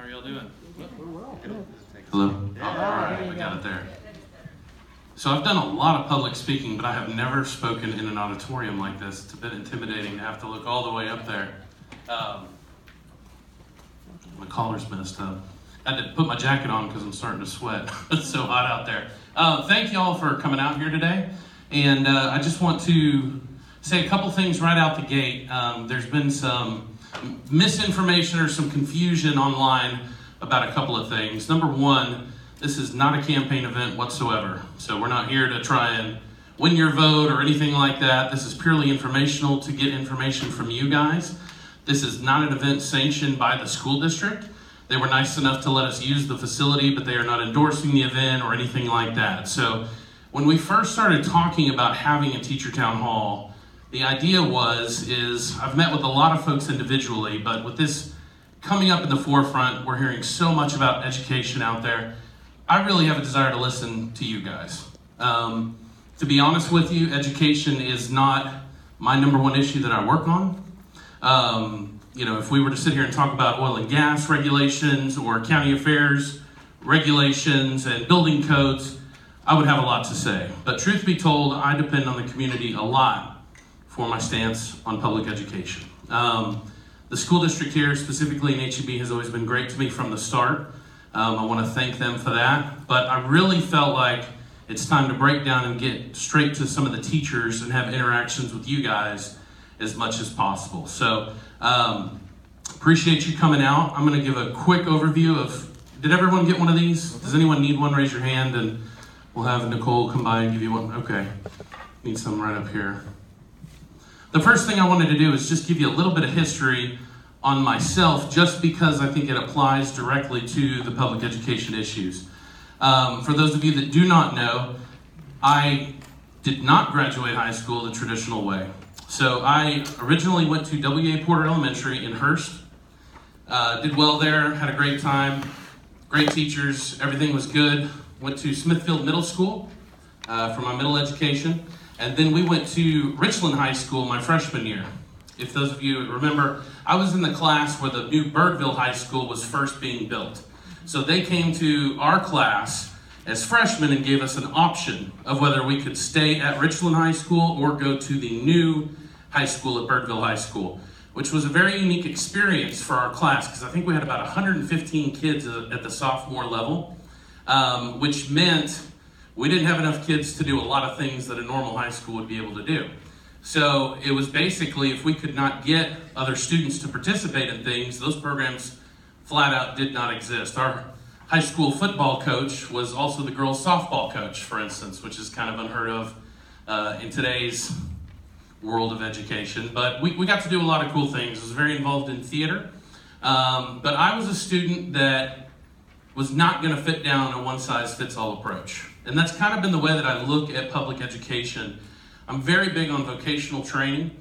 are y'all doing? We're well. Hello? All right, we got it there. So I've done a lot of public speaking, but I have never spoken in an auditorium like this. It's a bit intimidating to have to look all the way up there. My collar's messed up. I had to put my jacket on because I'm starting to sweat. It's so hot out there. Thank you all for coming out here today. And I just want to say a couple things right out the gate. There's been some misinformation or some confusion online about a couple of things. Number one, this is not a campaign event whatsoever. So we're not here to try and win your vote or anything like that. This is purely informational to get information from you guys. This is not an event sanctioned by the school district. They were nice enough to let us use the facility, but they are not endorsing the event or anything like that. So when we first started talking about having a teacher town hall, the idea is I've met with a lot of folks individually, but with this coming up in the forefront, we're hearing so much about education out there. I really have a desire to listen to you guys. To be honest with you, education is not my number one issue that I work on. If we were to sit here and talk about oil and gas regulations or county affairs regulations and building codes, I would have a lot to say. But truth be told, I depend on the community a lot for my stance on public education. The school district here, specifically in HEB, has always been great to me from the start. I want to thank them for that. But I really felt like it's time to break down and get straight to some of the teachers and have interactions with you guys as much as possible. So appreciate you coming out. I'm going to give a quick overview of, did everyone get one of these? Does anyone need one? Raise your hand and we'll have Nicole come by and give you one. Okay, need some right up here. The first thing I wanted to do is just give you a little bit of history on myself, just because I think it applies directly to the public education issues. For those of you that do not know, I did not graduate high school the traditional way. So I originally went to W.A. Porter Elementary in Hearst, did well there, had a great time, great teachers, everything was good. Went to Smithfield Middle School for my middle education. And then we went to Richland High School my freshman year. If those of you remember, I was in the class where the new Birdville High School was first being built. So they came to our class as freshmen and gave us an option of whether we could stay at Richland High School or go to the new high school at Birdville High School, which was a very unique experience for our class because I think we had about 115 kids at the sophomore level, which meant we didn't have enough kids to do a lot of things that a normal high school would be able to do. So it was basically, if we could not get other students to participate in things, those programs flat out did not exist. Our high school football coach was also the girls softball coach, for instance, which is kind of unheard of in today's world of education. But we got to do a lot of cool things. I was very involved in theater. But I was a student that was not going to fit down a one-size-fits-all approach. And that's kind of been the way that I look at public education. I'm very big on vocational training.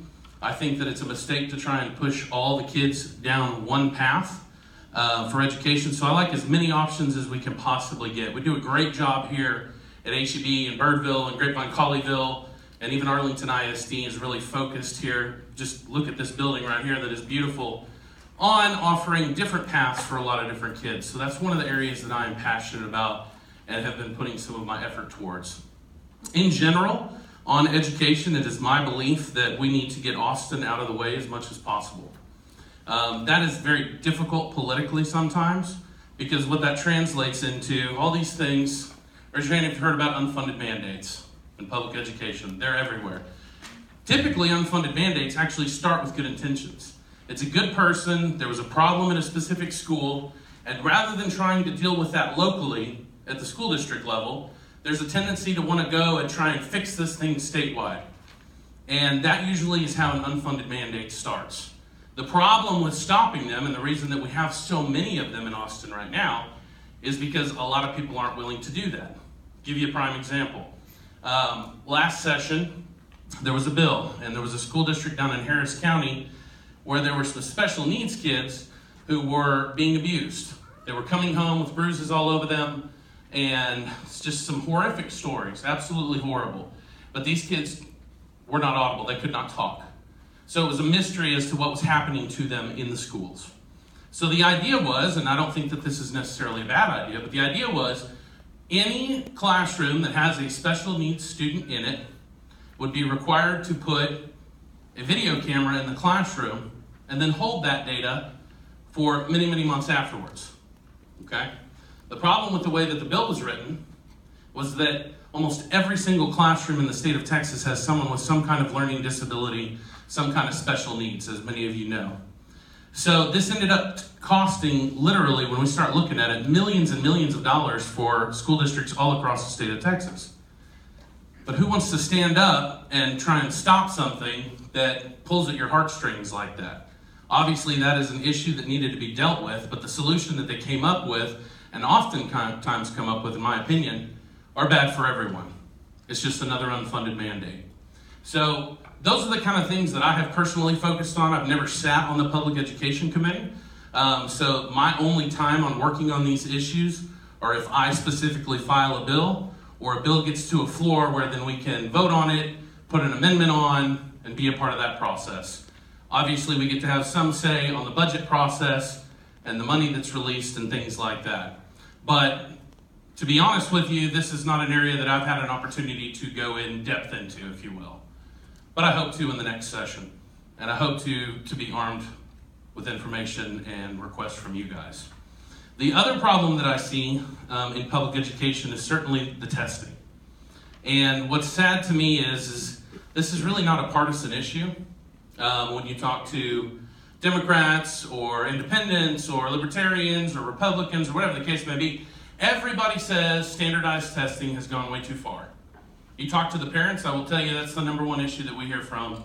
I think that it's a mistake to try and push all the kids down one path for education. So I like as many options as we can possibly get. We do a great job here at HEB and Birdville and Grapevine Colleyville, and even Arlington ISD is really focused here. Just look at this building right here that is beautiful, on offering different paths for a lot of different kids. So that's one of the areas that I am passionate about and have been putting some of my effort towards. In general, on education, it is my belief that we need to get Austin out of the way as much as possible. That is very difficult politically sometimes, because what that translates into, all these things, raise your hand if you've heard about unfunded mandates in public education. They're everywhere. Typically, unfunded mandates actually start with good intentions. It's a good person, there was a problem in a specific school, and rather than trying to deal with that locally at the school district level, there's a tendency to want to go and try and fix this thing statewide. And that usually is how an unfunded mandate starts. The problem with stopping them, and the reason that we have so many of them in Austin right now, is because a lot of people aren't willing to do that. I'll give you a prime example. Last session, there was a bill, and there was a school district down in Harris County where there were some special needs kids who were being abused. They were coming home with bruises all over them, and it's just some horrific stories, absolutely horrible. But these kids were not audible, they could not talk. So it was a mystery as to what was happening to them in the schools. So the idea was, and I don't think that this is necessarily a bad idea, but the idea was any classroom that has a special needs student in it would be required to put a video camera in the classroom and then hold that data for many, many months afterwards. Okay? The problem with the way that the bill was written was that almost every single classroom in the state of Texas has someone with some kind of learning disability, some kind of special needs, as many of you know. So this ended up costing, literally, when we start looking at it, millions and millions of dollars for school districts all across the state of Texas. But who wants to stand up and try and stop something that pulls at your heartstrings like that? Obviously, that is an issue that needed to be dealt with, but the solution that they came up with, and oftentimes come up with, in my opinion, are bad for everyone. It's just another unfunded mandate. So those are the kind of things that I have personally focused on. I've never sat on the Public Education Committee. So my only time on working on these issues are if I specifically file a bill, or a bill gets to a floor where then we can vote on it, put an amendment on, and be a part of that process. Obviously, we get to have some say on the budget process and the money that's released and things like that. But to be honest with you, this is not an area that I've had an opportunity to go in depth into, if you will. But I hope to in the next session. And I hope to be armed with information and requests from you guys. The other problem that I see in public education is certainly the testing. And what's sad to me is this is really not a partisan issue. When you talk to Democrats or independents or libertarians or Republicans or whatever the case may be, everybody says standardized testing has gone way too far. You talk to the parents, I will tell you that's the number one issue that we hear from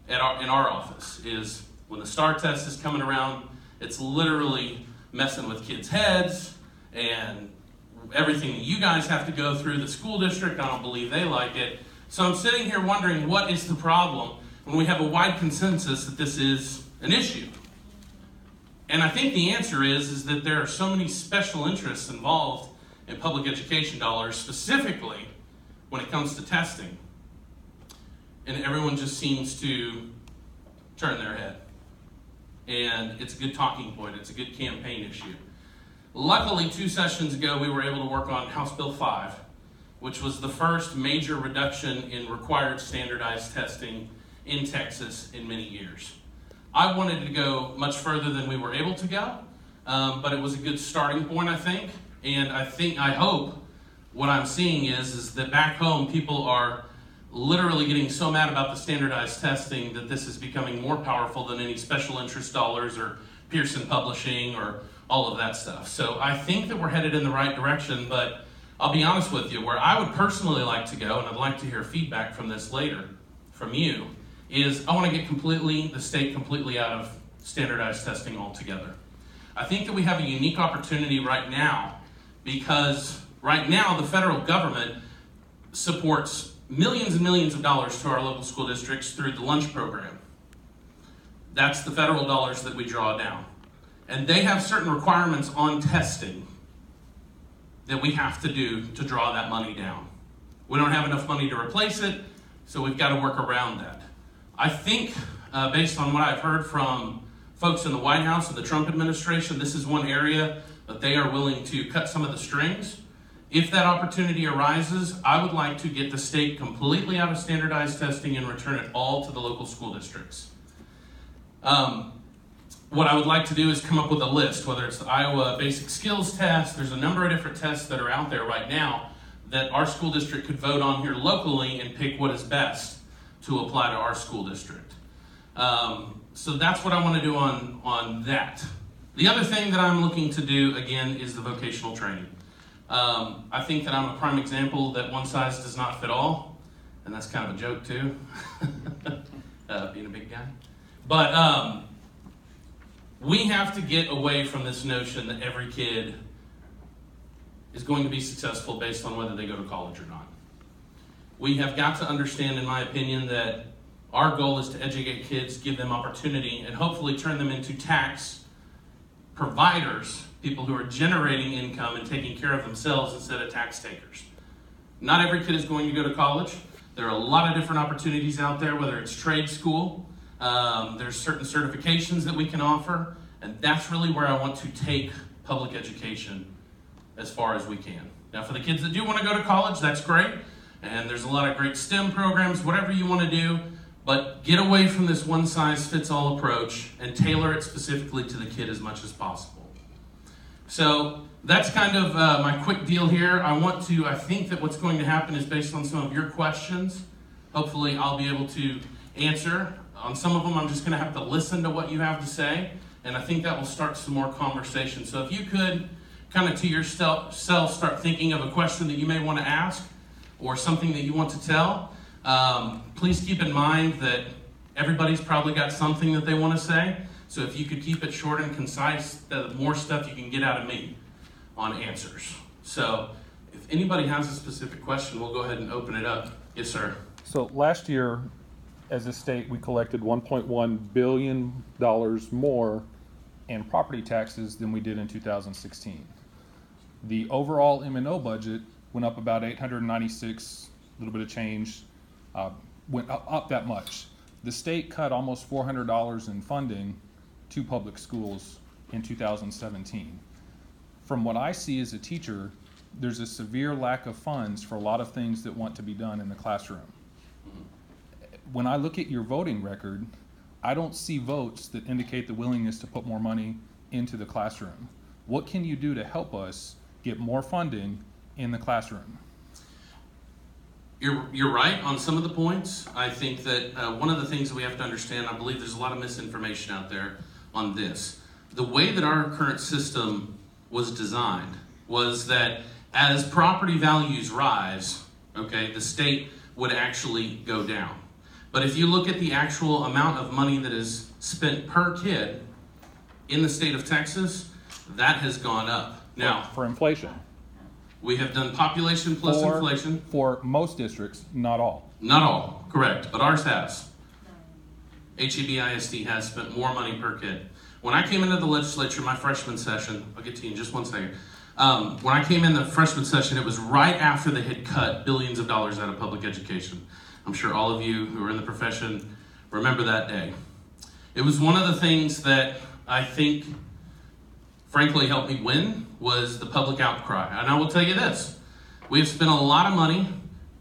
in our office is when the STAR test is coming around, it's literally messing with kids' heads and everything that you guys have to go through. The school district, I don't believe they like it. So I'm sitting here wondering what is the problem when we have a wide consensus that this is an issue. And I think the answer is that there are so many special interests involved in public education dollars, specifically when it comes to testing. And everyone just seems to turn their head. And it's a good talking point. It's a good campaign issue. Luckily, 2 sessions ago, we were able to work on House Bill 5, which was the first major reduction in required standardized testing in Texas in many years. I wanted to go much further than we were able to go, but it was a good starting point, I think. And I hope what I'm seeing is that back home, people are literally getting so mad about the standardized testing that this is becoming more powerful than any special interest dollars or Pearson Publishing or all of that stuff. So I think that we're headed in the right direction, but I'll be honest with you, where I would personally like to go, and I'd like to hear feedback from this later from you, is I want to get the state completely out of standardized testing altogether. I think that we have a unique opportunity right now because right now the federal government supports millions and millions of dollars to our local school districts through the lunch program. That's the federal dollars that we draw down. And they have certain requirements on testing that we have to do to draw that money down. We don't have enough money to replace it, so we've got to work around that. I think, based on what I've heard from folks in the White House and the Trump administration, this is one area that they are willing to cut some of the strings. If that opportunity arises, I would like to get the state completely out of standardized testing and return it all to the local school districts. What I would like to do is come up with a list, whether it's the Iowa Basic Skills Test. There's a number of different tests that are out there right now that our school district could vote on here locally and pick what is best to apply to our school district. So that's what I want to do on that. The other thing that I'm looking to do, again, is the vocational training. I think that I'm a prime example that one size does not fit all, and that's kind of a joke too, being a big guy. But we have to get away from this notion that every kid is going to be successful based on whether they go to college or not. We have got to understand, in my opinion, that our goal is to educate kids, give them opportunity, and hopefully turn them into tax providers, people who are generating income and taking care of themselves instead of tax takers. Not every kid is going to go to college. There are a lot of different opportunities out there, whether it's trade school, there's certain certifications that we can offer, And that's really where I want to take public education as far as we can. Now, for the kids that do want to go to college, that's great. And there's a lot of great STEM programs, whatever you want to do. But get away from this one-size-fits-all approach and tailor it specifically to the kid as much as possible. So that's kind of my quick deal here. I think that what's going to happen is based on some of your questions. Hopefully I'll be able to answer. On some of them, I'm just going to have to listen to what you have to say. And I think that will start some more conversation. So if you could kind of to yourself start thinking of a question that you may want to ask or something that you want to tell, please keep in mind that everybody's probably got something that they want to say. So if you could keep it short and concise, the more stuff you can get out of me on answers. So if anybody has a specific question, we'll go ahead and open it up. Yes, sir. So last year, as a state, we collected $1.1 billion more in property taxes than we did in 2016. The overall M&O budget went up about 896, a little bit of change, went up that much. The state cut almost $400 in funding to public schools in 2017. From what I see as a teacher, there's a severe lack of funds for a lot of things that want to be done in the classroom. When I look at your voting record, I don't see votes that indicate the willingness to put more money into the classroom. What can you do to help us get more funding in the classroom? You're right on some of the points. I think that one of the things that we have to understand, I believe there's a lot of misinformation out there on this. The way that our current system was designed was that as property values rise, okay, the state would actually go down. But if you look at the actual amount of money that is spent per kid in the state of Texas, that has gone up. Now, for inflation. We have done population plus inflation. For most districts, not all. Not all, correct, but ours has. HEB ISD has spent more money per kid. When I came into the legislature, my freshman session, I'll get to you in just one second. When I came in the freshman session, it was right after they had cut billions of dollars out of public education. I'm sure all of you who are in the profession remember that day. It was one of the things that I think, frankly, helped me win was the public outcry. And I will tell you this, we have spent a lot of money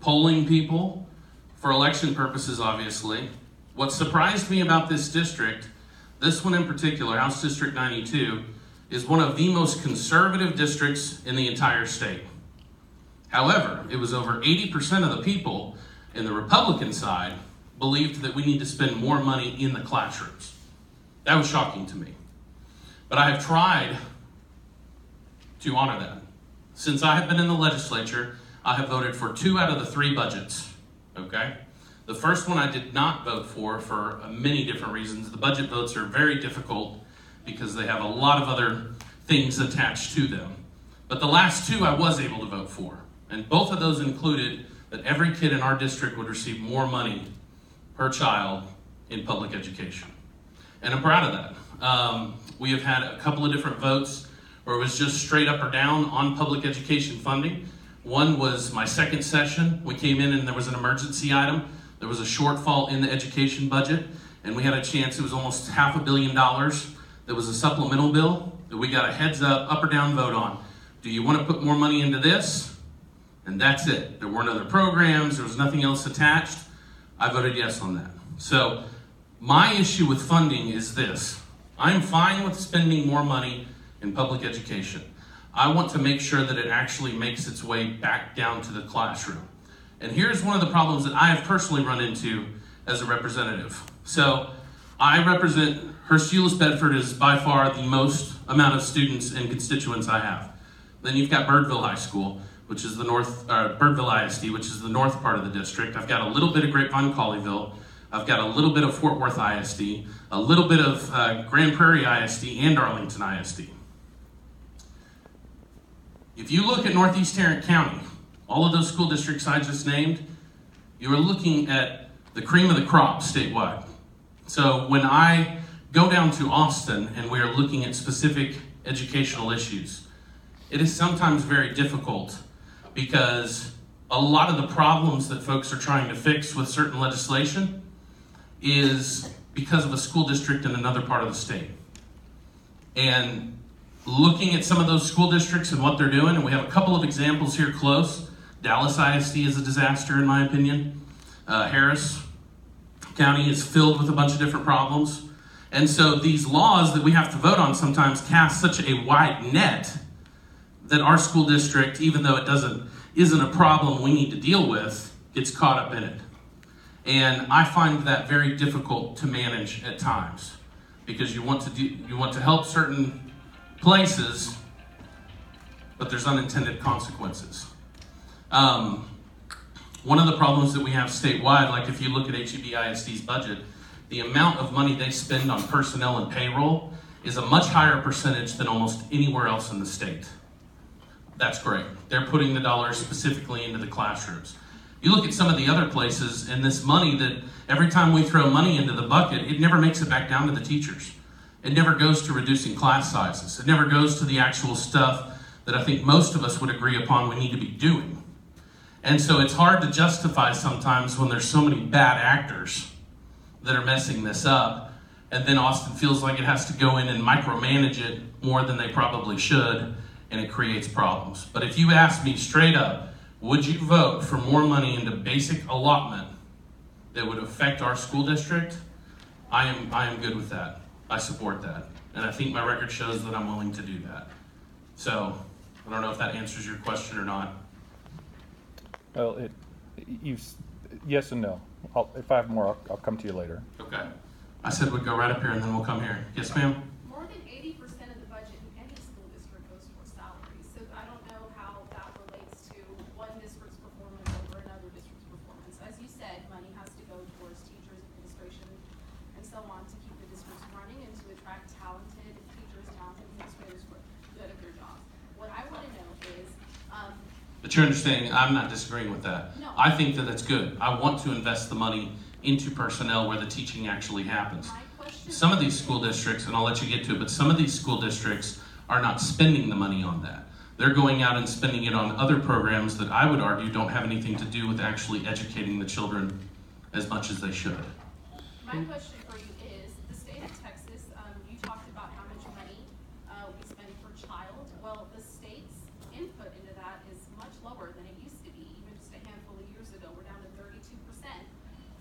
polling people for election purposes, obviously. What surprised me about this district, this one in particular, House District 92, is one of the most conservative districts in the entire state. However, it was over 80% of the people in the Republican side believed that we need to spend more money in the classrooms. That was shocking to me. But I have tried to honor that. Since I have been in the legislature, I have voted for 2 out of the 3 budgets, okay? The first one I did not vote for many different reasons. The budget votes are very difficult because they have a lot of other things attached to them. But the last 2 I was able to vote for. And both of those included that every kid in our district would receive more money per child in public education. And I'm proud of that. We have had a couple of different votes where it was just straight up or down on public education funding. One was my second session. We came in and there was an emergency item. There was a shortfall in the education budget, and we had a chance, it was almost $500 million. There was a supplemental bill that we got a heads up or down vote on. Do you want to put more money into this? And that's it. There weren't other programs, there was nothing else attached. I voted yes on that. So my issue with funding is this. I'm fine with spending more money in public education. I want to make sure that it actually makes its way back down to the classroom. And here's one of the problems that I have personally run into as a representative. So I represent Hurst-Euless-Bedford is by far the most amount of students and constituents I have. Then you've got Birdville High School, which is the Birdville ISD, which is the north part of the district. I've got a little bit of Grapevine-Colleyville. I've got a little bit of Fort Worth ISD, a little bit of Grand Prairie ISD, and Arlington ISD. If you look at Northeast Tarrant County, all of those school districts I just named, you are looking at the cream of the crop statewide. So when I go down to Austin and we are looking at specific educational issues, it is sometimes very difficult because a lot of the problems that folks are trying to fix with certain legislation is because of a school district in another part of the state. And looking at some of those school districts and what they're doing, and we have a couple of examples here close. Dallas ISD is a disaster in my opinion. Harris County is filled with a bunch of different problems. And so these laws that we have to vote on sometimes cast such a wide net that our school district, even though it isn't a problem we need to deal with, gets caught up in it. And I find that very difficult to manage at times, because you want to help certain places, but there's unintended consequences. One of the problems that we have statewide, like if you look at HEB ISD's budget, the amount of money they spend on personnel and payroll is a much higher percentage than almost anywhere else in the state. That's great. They're putting the dollars specifically into the classrooms. You look at some of the other places, and this money that every time we throw money into the bucket, it never makes it back down to the teachers. It never goes to reducing class sizes. It never goes to the actual stuff that I think most of us would agree upon we need to be doing. And so it's hard to justify sometimes when there's so many bad actors that are messing this up, and then Austin feels like it has to go in and micromanage it more than they probably should, and it creates problems. But if you ask me straight up, would you vote for more money into basic allotment that would affect our school district? I am good with that. I support that. And I think my record shows that I'm willing to do that. So, I don't know if that answers your question or not. Well, yes and no. If I have more, I'll come to you later. Okay. I said we'd go right up here and then we'll come here. Yes, ma'am? More than 80% of the budget in any school district goes towards salaries. So I don't know how that relates to one district's performance over another district's performance. As you said, money has to go towards teachers, administration, and so on to keep the districts running and to attract talented teachers, talented administrators who are good at their jobs. What I want to know is... But you're understanding, I'm not disagreeing with that. No. I think that that's good. I want to invest the money into personnel where the teaching actually happens. Some of these school districts, and I'll let you get to it, but some of these school districts are not spending the money on that. They're going out and spending it on other programs that I would argue don't have anything to do with actually educating the children as much as they should. My question for you is, the state of Texas, you talked about how much money we spend per child. Well, the state's input into that is much lower than it used to be. Even just a handful of years ago, we're down to 32%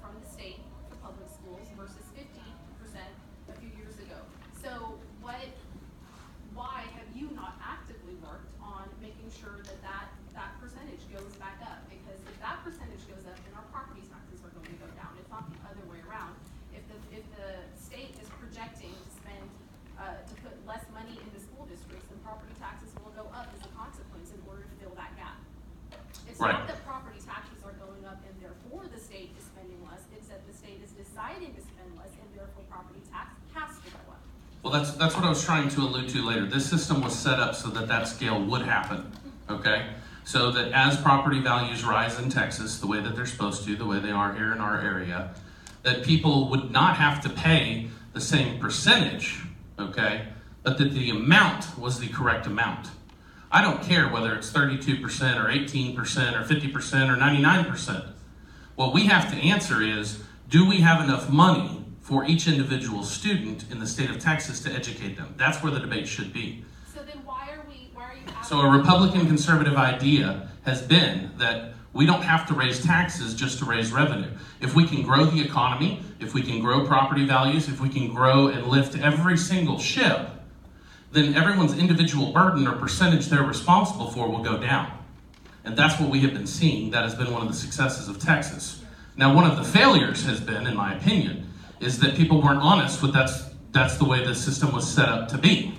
from the state for public schools versus 50% a few years ago. So why have you not actively worked on making sure that percentage goes back up? Because if that percentage goes up, then our property taxes are going to go down. It's not the other way around. If the state is projecting to spend to put less money into school districts, then property taxes will go up as a consequence in order to fill that gap. It's Right. not that property taxes are going up and therefore the state is spending less. It's that the state is deciding to spend less and therefore property tax has to go up. Well, that's what I was trying to allude to later. This system was set up so that that scale would happen, okay? So that as property values rise in Texas, the way that they're supposed to, the way they are here in our area, that people would not have to pay the same percentage, okay? But that the amount was the correct amount. I don't care whether it's 32% or 18% or 50% or 99%. What we have to answer is, do we have enough money for each individual student in the state of Texas to educate them? That's where the debate should be. So then why are you asking? So a Republican conservative idea has been that we don't have to raise taxes just to raise revenue. If we can grow the economy, if we can grow property values, if we can grow and lift every single ship, then everyone's individual burden or percentage they're responsible for will go down. And that's what we have been seeing. That has been one of the successes of Texas. Now, one of the failures has been, in my opinion, is that people weren't honest with that's the way the system was set up to be.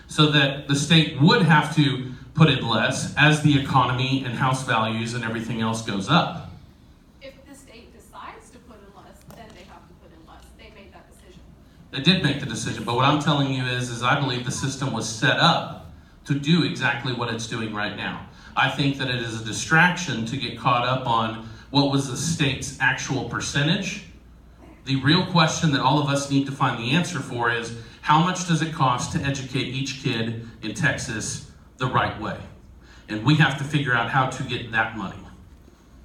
So that the state would have to put in less as the economy and house values and everything else goes up. If the state decides to put in less, then they have to put in less. They made that decision. They did make the decision, but what I'm telling you is I believe the system was set up to do exactly what it's doing right now. I think that it is a distraction to get caught up on what was the state's actual percentage. The real question that all of us need to find the answer for is, how much does it cost to educate each kid in Texas the right way? And we have to figure out how to get that money.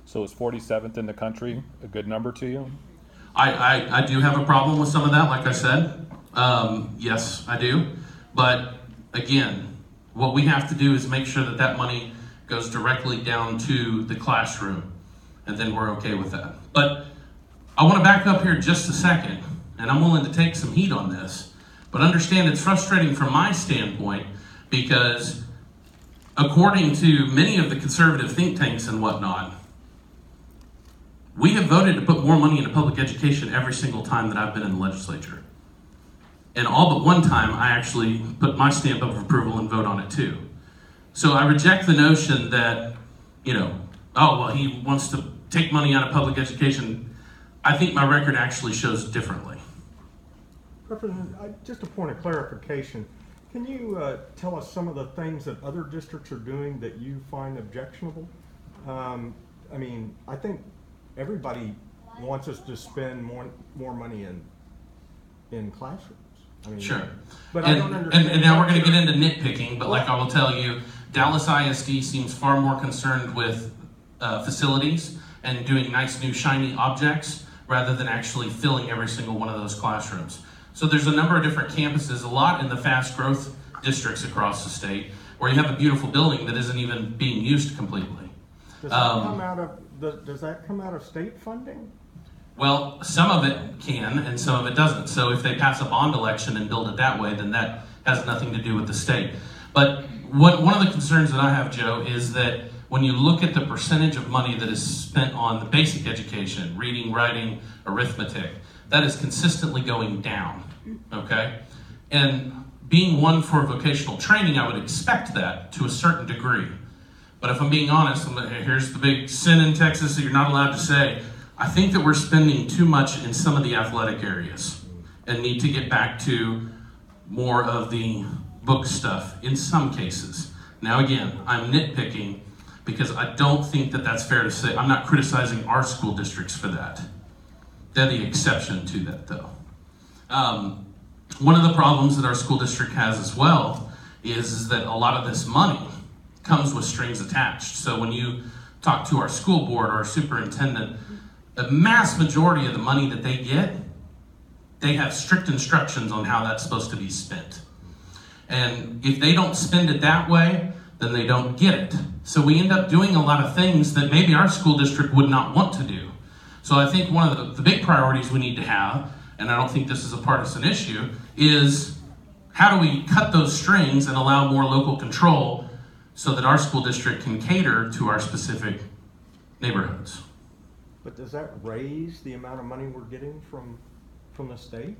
So is 47th in the country a good number to you? I do have a problem with some of that, like I said. Yes, I do. But again, what we have to do is make sure that that money goes directly down to the classroom, and then we're okay with that. But I want to back up here just a second, and I'm willing to take some heat on this, but understand it's frustrating from my standpoint because according to many of the conservative think tanks and whatnot, we have voted to put more money into public education every single time that I've been in the legislature. And all but one time, I actually put my stamp of approval and vote on it too. So I reject the notion that, oh, well, he wants to take money out of public education. I think my record actually shows differently. Representative, just a point of clarification. Can you tell us some of the things that other districts are doing that you find objectionable? I think everybody wants us to spend more money in classrooms. Sure. But I don't understand. And now we're going to get into nitpicking, but like I will tell you, Dallas ISD seems far more concerned with facilities and doing nice new shiny objects rather than actually filling every single one of those classrooms. So there's a number of different campuses, a lot in the fast growth districts across the state, where you have a beautiful building that isn't even being used completely. Does that come out of state funding? Well, some of it can and some of it doesn't. So if they pass a bond election and build it that way, then that has nothing to do with the state. But one of the concerns that I have, Joe, is that when you look at the percentage of money that is spent on the basic education, reading, writing, arithmetic, that is consistently going down, okay? And being one for vocational training, I would expect that to a certain degree. But if I'm being honest, here's the big sin in Texas that you're not allowed to say. I think that we're spending too much in some of the athletic areas and need to get back to more of the book stuff in some cases. Now again, I'm nitpicking because I don't think that that's fair to say. I'm not criticizing our school districts for that. They're the exception to that though. One of the problems that our school district has as well is that a lot of this money comes with strings attached. So when you talk to our school board or our superintendent, the mass majority of the money that they get, they have strict instructions on how that's supposed to be spent. And if they don't spend it that way, then they don't get it. So we end up doing a lot of things that maybe our school district would not want to do. So I think one of the big priorities we need to have, and I don't think this is a partisan issue, is how do we cut those strings and allow more local control so that our school district can cater to our specific neighborhoods. But does that raise the amount of money we're getting from the state?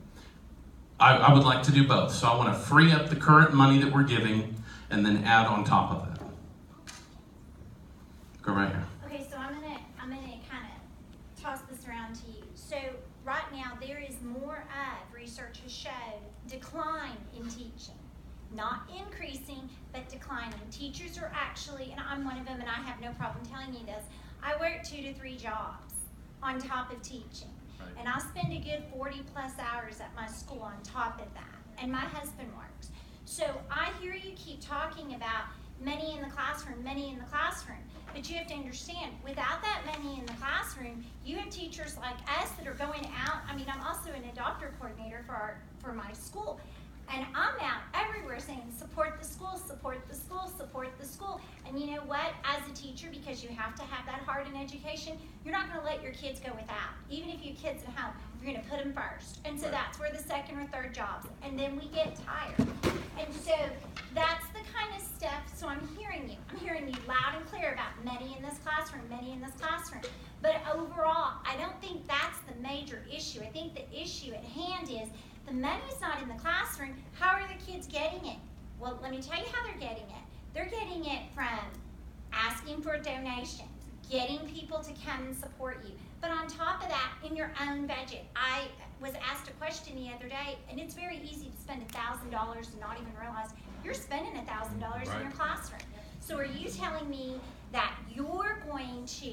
I would like to do both. So I want to free up the current money that we're giving and then add on top of that. Go right here. Okay, so I'm gonna kind of toss this around to you. So right now there is more of research has showed decline in teaching. Not increasing, but declining. Teachers are actually, and I'm one of them and I have no problem telling you this, I work 2 to 3 jobs on top of teaching. Right. And I spend a good 40 plus hours at my school on top of that. And my husband works. So I hear you keep talking about money in the classroom, money in the classroom. But you have to understand, without that money in the classroom, you have teachers like us that are going out. I mean, I'm also an adopter coordinator for my school. And I'm out everywhere saying, support the school, support the school, support the school. And you know what? As a teacher, because you have to have that heart in education, you're not going to let your kids go without. Even if you have kids at home, you're going to put them first. And so that's where the second or third jobs. And then we get tired. And so that's the kind of stuff. So I'm hearing you. I'm hearing you loud and clear about money in this classroom, money in this classroom. But overall, I don't think that's the major issue. I think the issue at hand is the money's not in the classroom. How are the kids getting it? Well, let me tell you how they're getting it. They're getting it from asking for donations, getting people to come and support you. But on top of that, in your own budget, I was asked a question the other day, and it's very easy to spend $1,000 and not even realize you're spending $1,000 in your classroom. So are you telling me that you're going to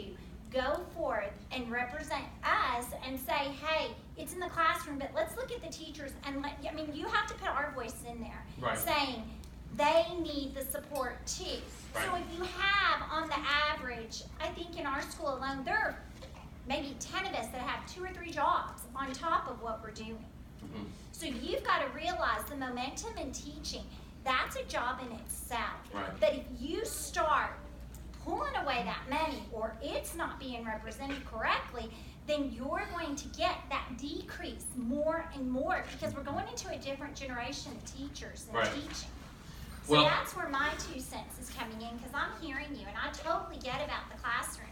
go forth and represent us and say, hey, it's in the classroom, but let's look at the teachers and you have to put our voice in there, saying they need the support too. Right. So if you have, on the average, I think in our school alone, there are maybe 10 of us that have 2 or 3 jobs on top of what we're doing. So you've got to realize the momentum in teaching, that's a job in itself. Right. But if you start pulling away that money, or it's not being represented correctly, then you're going to get that decrease more and more, because we're going into a different generation of teachers and Right. teaching. So Well, that's where my 2 cents is coming in, because I'm hearing you, and I totally get about the classroom.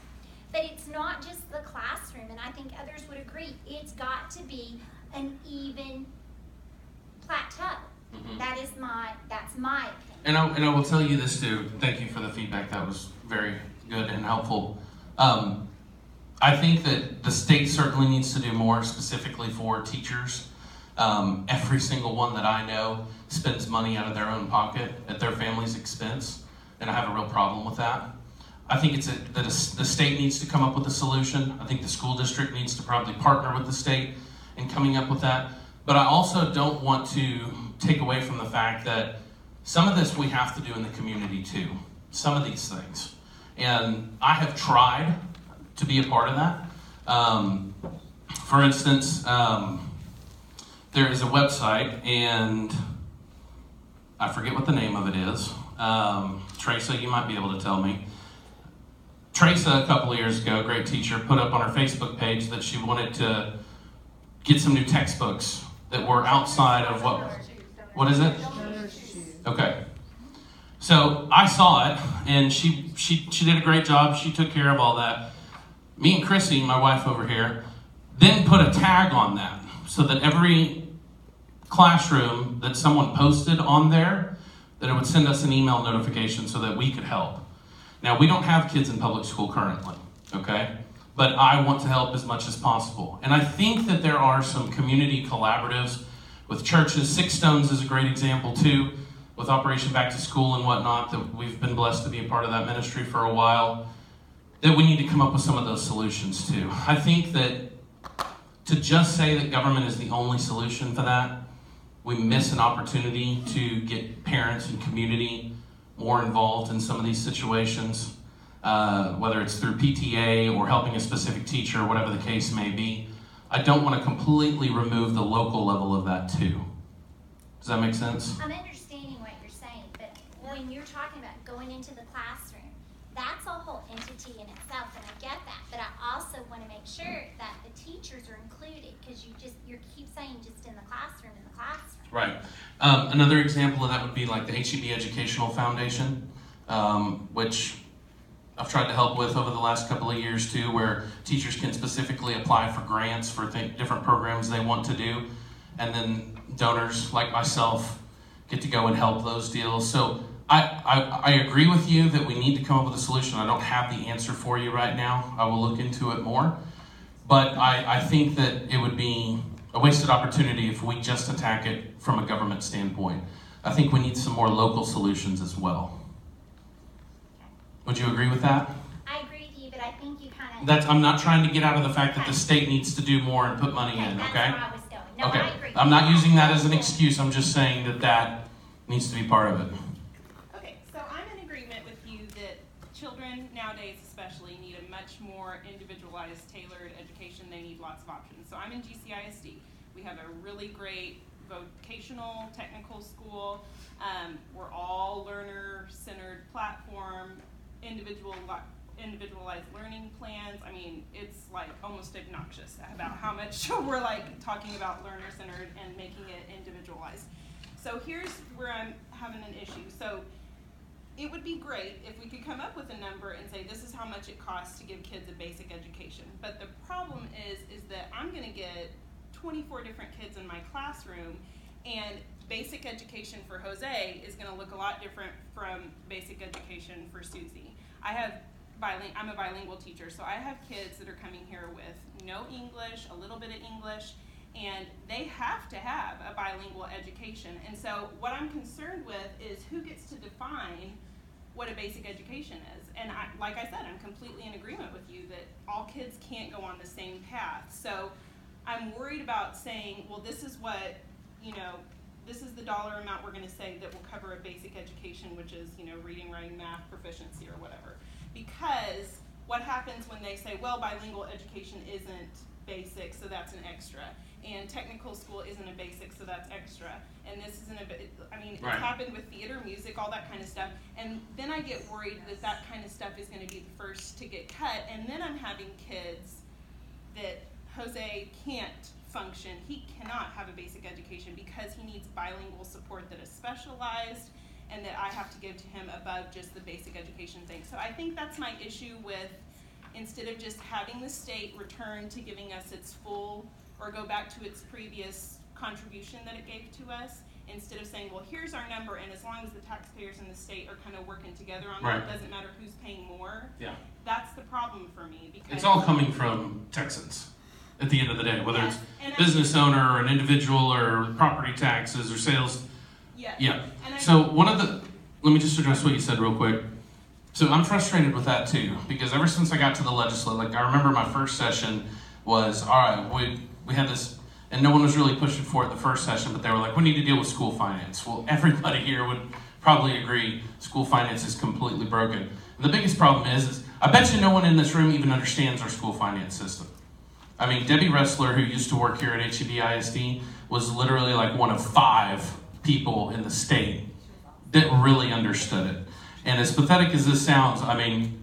But it's not just the classroom, and I think others would agree. It's got to be an even plateau. That's my opinion. And I will tell you this too. Thank you for the feedback. That was very good and helpful. I think that the state certainly needs to do more specifically for teachers. Every single one that I know spends money out of their own pocket at their family's expense, and I have a real problem with that. I think the state needs to come up with a solution. I think the school district needs to probably partner with the state in coming up with that. But I also don't want to take away from the fact that some of this we have to do in the community too. Some of these things. And I have tried to be a part of that. For instance, there is a website, and I forget what the name of it is. Teresa, you might be able to tell me. Teresa, a couple of years ago, a great teacher, put up on her Facebook page that she wanted to get some new textbooks that were outside of what is it? Okay. So I saw it, and she did a great job. She took care of all that. Me and Chrissy, my wife over here, then put a tag on that so that every classroom that someone posted on there, that it would send us an email notification so that we could help. Now, we don't have kids in public school currently, okay? But I want to help as much as possible. And I think that there are some community collaboratives with churches. Six Stones is a great example too, with Operation Back to School and whatnot, that we've been blessed to be a part of that ministry for a while, that we need to come up with some of those solutions too. I think that to just say that government is the only solution for that, we miss an opportunity to get parents and community more involved in some of these situations, whether it's through PTA or helping a specific teacher or whatever the case may be. I don't want to completely remove the local level of that too. Does that make sense? I'm understanding what you're saying, but when you're talking about going into the classroom, that's a whole entity in itself, and I get that. But I also want to make sure that the teachers are included, because you keep saying just in the classroom, Right. Another example of that would be like the HEB Educational Foundation, which I've tried to help with over the last couple of years too, where teachers can specifically apply for grants for different programs they want to do, and then donors like myself get to go and help those deals. So I agree with you that we need to come up with a solution. I don't have the answer for you right now. I will look into it more. But I think that it would be a wasted opportunity if we just attack it from a government standpoint. I think we need some more local solutions as well. Would you agree with that? I agree with you, but I think you kind of... I'm not trying to get out of the fact that the state needs to do more and put money in, okay? That's where I was going. No, Okay. I agree. I'm not using that as an excuse. I'm just saying that that needs to be part of it. Okay, so I'm in agreement with you that children nowadays especially need a much more individualized, tailored education. They need lots of options. So I'm in HEB ISD. We have a really great vocational technical school. We're all learner-centered platform, individualized learning plans. I mean, it's like almost obnoxious about how much we're like talking about learner-centered and making it individualized. So here's where I'm having an issue. So it would be great if we could come up with a number and say this is how much it costs to give kids a basic education. But the problem is that I'm going to get 24 different kids in my classroom, and basic education for Jose is going to look a lot different from basic education for Susie. I'm a bilingual teacher, so I have kids that are coming here with no English, a little bit of English, and they have to have a bilingual education. And so what I'm concerned with is who gets to define what a basic education is. And like I said, I'm completely in agreement with you that all kids can't go on the same path. So I'm worried about saying, well, this is what, this is the dollar amount we're going to say that will cover a basic education, which is, reading, writing, math, proficiency, or whatever. Because what happens when they say, well, bilingual education isn't basic, so that's an extra. and technical school isn't a basic, so that's extra. And this isn't it's Right. happened with theater, music, all that kind of stuff. And then I get worried that that kind of stuff is going to be the first to get cut. And then I'm having kids that Jose can't function. He cannot have a basic education because he needs bilingual support that is specialized and that I have to give to him above just the basic education thing. So I think that's my issue with, instead of just having the state return to giving us its full, or go back to its previous contribution that it gave to us, instead of saying, well, here's our number, and as long as the taxpayers and the state are kind of working together on Right. that, it doesn't matter who's paying more. Yeah. That's the problem for me, because It's all coming from Texans at the end of the day, whether it's And I- business owner or an individual or property taxes or sales. yeah. Yeah. And I- So let me just address what you said real quick. So I'm frustrated with that too, because ever since I got to the legislature, like I remember my first session was, all right, we had this, and no one was really pushing for it the first session, but they were like, we need to deal with school finance. Well, everybody here would probably agree school finance is completely broken. And the biggest problem is I bet you no one in this room even understands our school finance system. I mean, Debbie Ressler, who used to work here at HEB ISD, was literally like one of 5 people in the state that really understood it. And as pathetic as this sounds, I mean,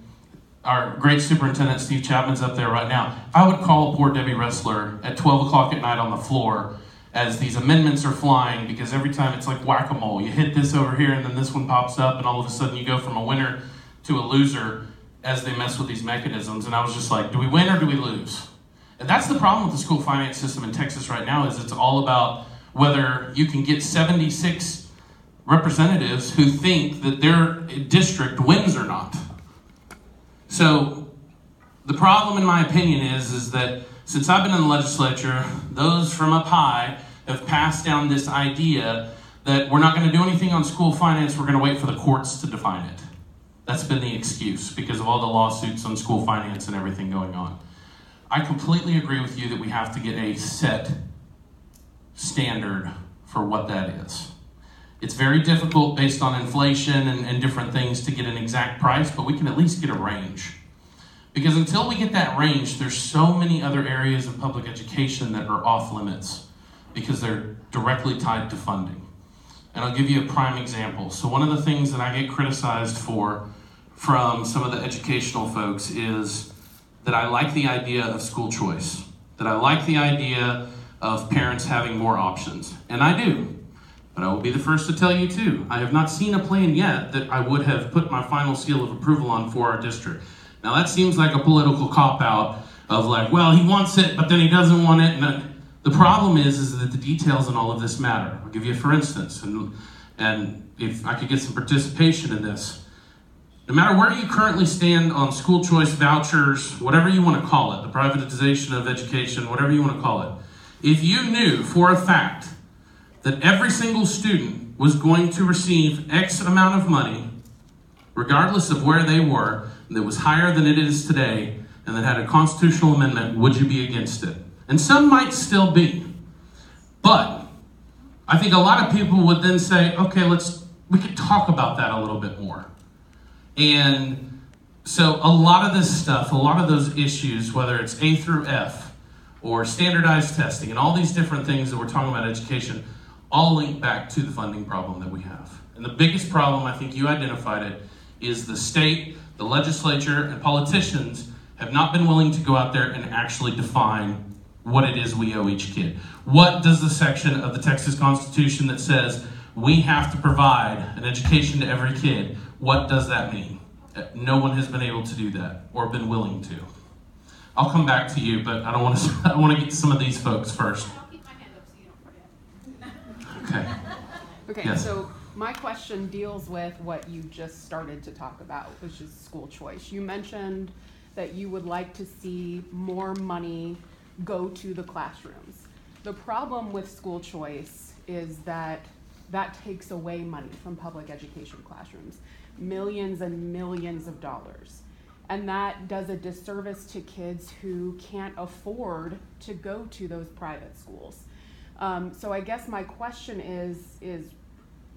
our great superintendent, Steve Chapman's up there right now. I would call poor Debbie Ressler at 12 o'clock at night on the floor as these amendments are flying, because every time it's like whack-a-mole. You hit this over here and then this one pops up, and all of a sudden you go from a winner to a loser as they mess with these mechanisms. And I was just like, do we win or do we lose? And that's the problem with the school finance system in Texas right now, is it's all about whether you can get 76 representatives who think that their district wins or not. So the problem, in my opinion, is that since I've been in the legislature, those from up high have passed down this idea that we're not going to do anything on school finance, we're going to wait for the courts to define it. That's been the excuse because of all the lawsuits on school finance and everything going on. I completely agree with you that we have to get a set standard for what that is. It's very difficult based on inflation and different things to get an exact price, but we can at least get a range. Because until we get that range, there's so many other areas of public education that are off limits because they're directly tied to funding. And I'll give you a prime example. So one of the things that I get criticized for from some of the educational folks is that I like the idea of school choice, that I like the idea of parents having more options. And I do. But I will be the first to tell you too, I have not seen a plan yet that I would have put my final seal of approval on for our district. Now that seems like a political cop-out of like, well, he wants it, but then he doesn't want it. And the problem is that the details in all of this matter. I'll give you a for instance, and if I could get some participation in this. No matter where you currently stand on school choice vouchers, whatever you want to call it, the privatization of education, whatever you want to call it, if you knew for a fact that every single student was going to receive X amount of money, regardless of where they were, that was higher than it is today, and that had a constitutional amendment, would you be against it? And some might still be. But I think a lot of people would then say, okay, we could talk about that a little bit more. And so a lot of this stuff, a lot of those issues, whether it's A through F or standardized testing and all these different things that we're talking about education, all link back to the funding problem that we have. And the biggest problem, I think you identified it, is the state, the legislature, and politicians have not been willing to go out there and actually define what it is we owe each kid. What does the section of the Texas Constitution that says we have to provide an education to every kid, what does that mean? No one has been able to do that or been willing to. I'll come back to you, but I want to get to some of these folks first. I'll keep my hand up so you don't forget. Okay. Okay, Yes. so my question deals with what you just started to talk about, which is school choice. You mentioned that you would like to see more money go to the classrooms. The problem with school choice is that takes away money from public education classrooms, millions and millions of dollars. And that does a disservice to kids who can't afford to go to those private schools. So I guess my question is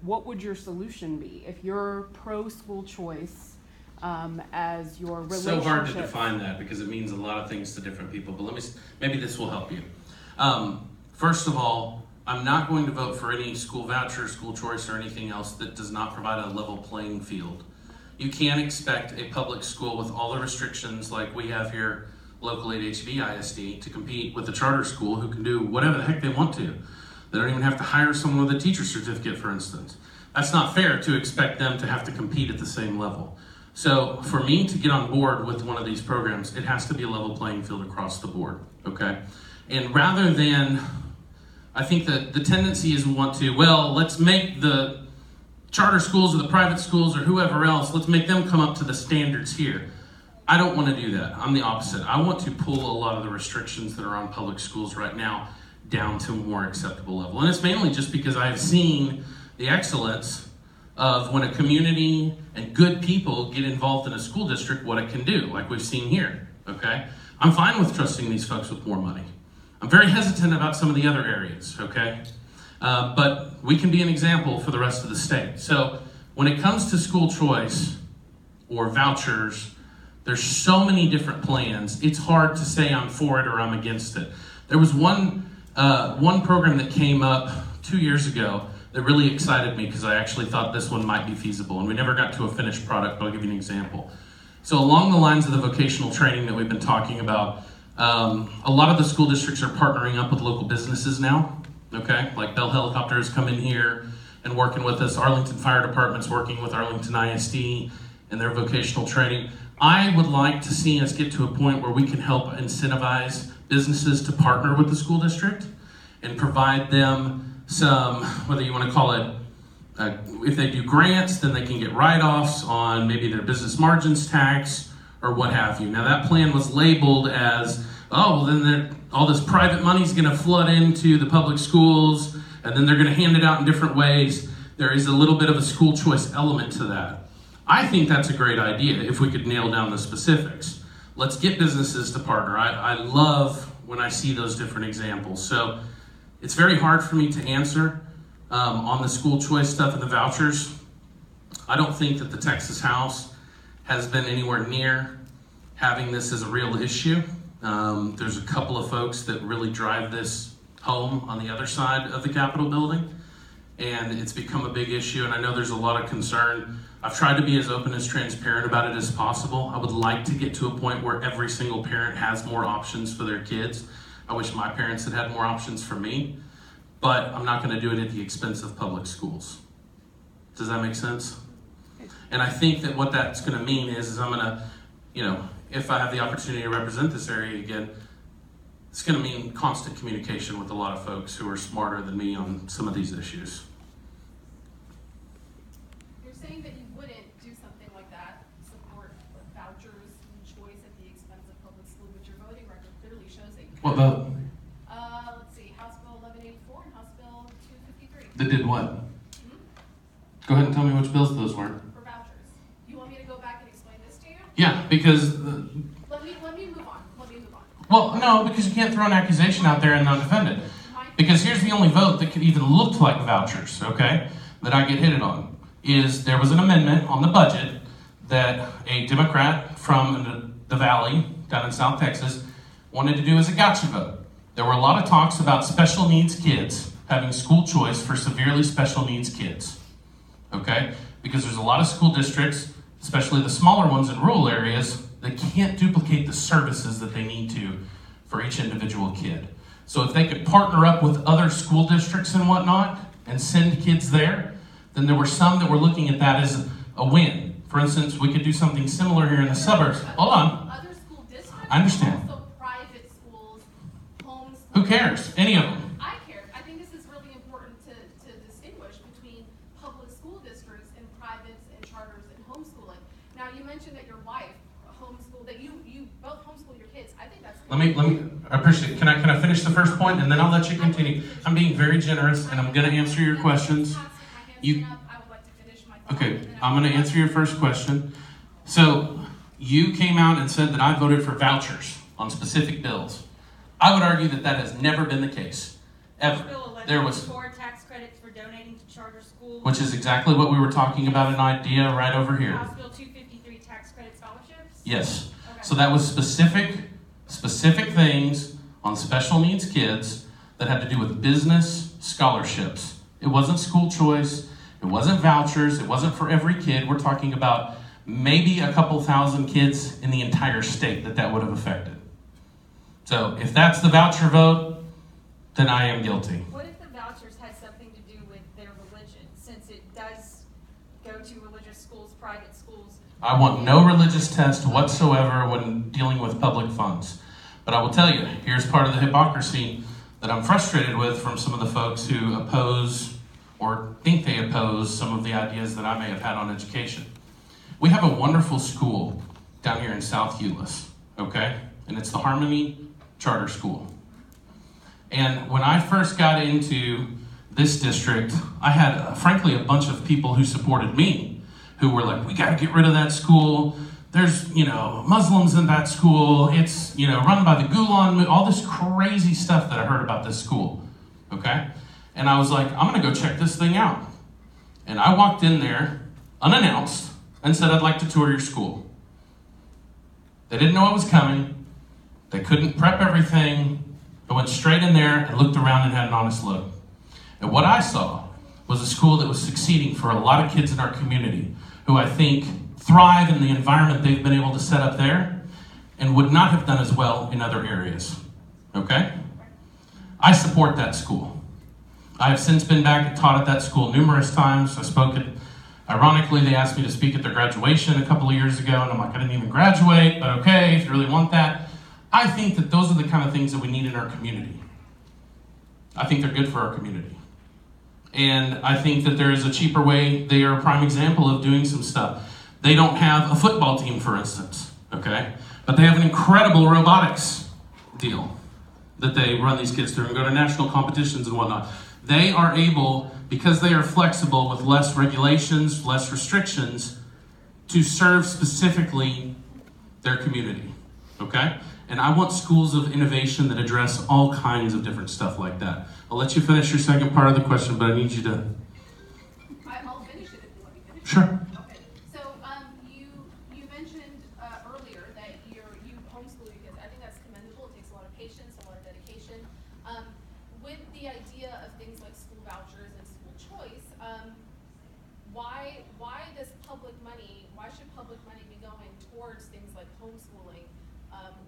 what would your solution be if you're pro school choice as your relationship? So hard to define that because it means a lot of things to different people, but maybe this will help you. First of all, I'm not going to vote for any school voucher, school choice, or anything else that does not provide a level playing field. You can't expect a public school with all the restrictions like we have here locally at HEB ISD to compete with a charter school who can do whatever the heck they want to. They don't even have to hire someone with a teacher certificate, for instance. That's not fair to expect them to have to compete at the same level. So for me to get on board with one of these programs, it has to be a level playing field across the board, okay? And rather than, I think that the tendency is we want to, well, let's make the charter schools or the private schools or whoever else, let's make them come up to the standards here. I don't want to do that. I'm the opposite. I want to pull a lot of the restrictions that are on public schools right now down to a more acceptable level. And it's mainly just because I've seen the excellence of when a community and good people get involved in a school district, what it can do, like we've seen here, okay? I'm fine with trusting these folks with more money. I'm very hesitant about some of the other areas, okay? But we can be an example for the rest of the state. So when it comes to school choice or vouchers, there's so many different plans. It's hard to say I'm for it or I'm against it. There was one program that came up 2 years ago that really excited me because I actually thought this one might be feasible, and we never got to a finished product, but I'll give you an example. So along the lines of the vocational training that we've been talking about, a lot of the school districts are partnering up with local businesses now, okay? Like Bell Helicopter has come in here and working with us. Arlington Fire Department's working with Arlington ISD and their vocational training. I would like to see us get to a point where we can help incentivize businesses to partner with the school district and provide them some, whether you want to call it, if they do grants, then they can get write-offs on maybe their business margins tax or what have you. Now that plan was labeled as, oh, well then all this private money is going to flood into the public schools and then they're going to hand it out in different ways. There is a little bit of a school choice element to that. I think that's a great idea if we could nail down the specifics. Let's get businesses to partner. I love when I see those different examples. So it's very hard for me to answer on the school choice stuff and the vouchers. I don't think that the Texas House has been anywhere near having this as a real issue. There's a couple of folks that really drive this home on the other side of the Capitol building, and it's become a big issue, and I know there's a lot of concern. I've tried to be as open as transparent about it as possible. I would like to get to a point where every single parent has more options for their kids. I wish my parents had had more options for me, but I'm not going to do it at the expense of public schools. Does that make sense? And I think that what that's going to mean is I'm going to, if I have the opportunity to represent this area again, it's going to mean constant communication with a lot of folks who are smarter than me on some of these issues. You're saying that you wouldn't do something like that, support vouchers and choice at the expense of public school, but your voting record clearly shows that you What vote? Let's see, House Bill 1184 and House Bill 253. That did what? Go ahead and tell me which bills those were. For vouchers. You want me to go back and explain this to you? Yeah, because... Let me move on. Well, no, because you can't throw an accusation out there and not defend it. Because here's the only vote that could even look like vouchers, okay, that I get hit on, is there was an amendment on the budget that a Democrat from the Valley down in South Texas wanted to do as a gotcha vote. There were a lot of talks about special needs kids having school choice for severely special needs kids, okay? Because there's a lot of school districts, especially the smaller ones in rural areas, that can't duplicate the services that they need to for each individual kid. So if they could partner up with other school districts and whatnot and send kids there, then there were some that were looking at that as a win. For instance, we could do something similar here in the suburbs. Hold on. Other school districts, I understand. also private schools, homes. Who cares? Any of them. I care. I think this is really important to distinguish between public school districts and privates and charters and homeschooling. Now, you mentioned that your wife homeschool, that you both homeschool your kids. I think that's Let me, I appreciate it. Can I finish the first point and then I'll let you continue? I'm being very generous and I'm going to answer your questions. You, I would like to finish my thought. okay, I'm going to answer your first question. So, you came out and said that I voted for vouchers on specific bills. I would argue that that has never been the case, ever. There was, tax credits for donating to charter schools. which is exactly what we were talking about, an idea right over here. House Bill 253 tax credit scholarships. Yes. Okay. So that was specific things on special needs kids that had to do with business scholarships. It wasn't school choice. It wasn't vouchers. It wasn't for every kid. We're talking about maybe a couple thousand kids in the entire state that would have affected. So if that's the voucher vote, then I am guilty. What if the vouchers had something to do with their religion, since it does go to religious schools, private schools? I want no religious test whatsoever when dealing with public funds. But I will tell you, here's part of the hypocrisy that I'm frustrated with from some of the folks who oppose or think they oppose some of the ideas that I may have had on education. We have a wonderful school down here in South Euless, okay? And it's the Harmony Charter School. And when I first got into this district, I had, frankly, a bunch of people who supported me, who were like, we got to get rid of that school. There's, Muslims in that school. It's, run by the Gulen, all this crazy stuff that I heard about this school, okay? And I was like, I'm going to go check this thing out. And I walked in there unannounced and said, I'd like to tour your school. They didn't know I was coming. They couldn't prep everything. I went straight in there and looked around and had an honest look. And what I saw was a school that was succeeding for a lot of kids in our community who I think thrive in the environment they've been able to set up there and would not have done as well in other areas. Okay? I support that school. I have since been back and taught at that school numerous times. I spoke at, ironically, they asked me to speak at their graduation a couple of years ago, and I'm like, I didn't even graduate, but okay, if you really want that. I think that those are the kind of things that we need in our community. I think they're good for our community. And I think that there is a cheaper way. They are a prime example of doing some stuff. They don't have a football team, for instance, okay? But they have an incredible robotics deal that they run these kids through and go to national competitions and whatnot. They are able, because they are flexible with less regulations, less restrictions, to serve specifically their community, okay? And I want schools of innovation that address all kinds of different stuff like that. I'll let you finish your second part of the question, but I need you to... I'll finish it if you let me finish. Sure. Okay. So you mentioned earlier that you homeschool your kids. I think that's commendable. It takes a lot of patience, a lot of dedication. With the idea of things like school vouchers and school choice, why does public money? Why should public money be going towards things like homeschooling?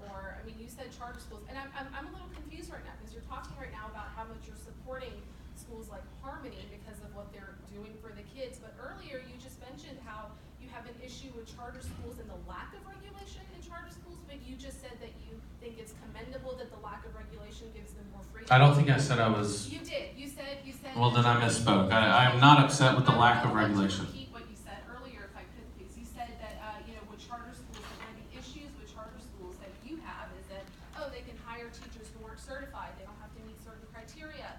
Or, I mean, you said charter schools, and I'm a little confused right now because you're talking right now about how much you're supporting schools like Harmony because of what they're doing for the kids, but earlier you just mentioned how you have an issue with charter schools and the lack of regulation in charter schools, but you just said that you think it's commendable that the lack of regulation gives them more freedom. I don't think I said I was... You did. You said... Well, then I misspoke. I am not upset with the lack of regulation. Repeat what you said earlier, if I could, please. You said that, with charter schools, one of the issues with charter schools that you have is that, they can hire teachers who aren't certified. They don't have to meet certain criteria.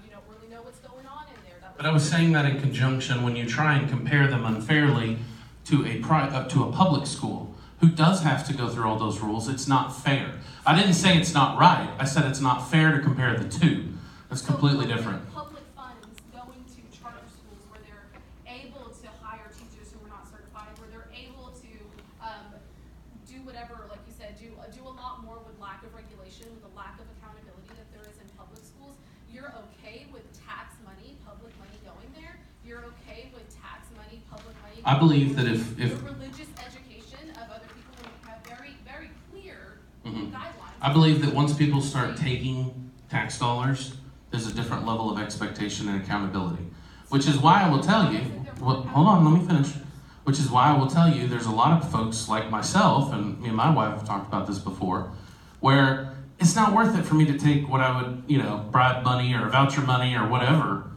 You don't really know what's going on in there. But I was saying that in conjunction when you try and compare them unfairly to a public school who does have to go through all those rules. It's not fair. I didn't say it's not right. I said it's not fair to compare the two. That's completely different. Public funds going to charter schools where they're able to hire teachers who are not certified, where they're able to do whatever, like you said, do a lot more with lack of regulation, with the lack of accountability that there is in public schools. You're okay with tax money, public money going there? You're okay with tax money, public money? I believe that if the religious education of other people who have very, very clear guidelines. I believe that once people start taking tax dollars, there's a different level of expectation and accountability. Which is why I will tell you, hold on, let me finish. Which is why I will tell you there's a lot of folks like myself, and me and my wife have talked about this before, where it's not worth it for me to take what I would, bribe money or voucher money or whatever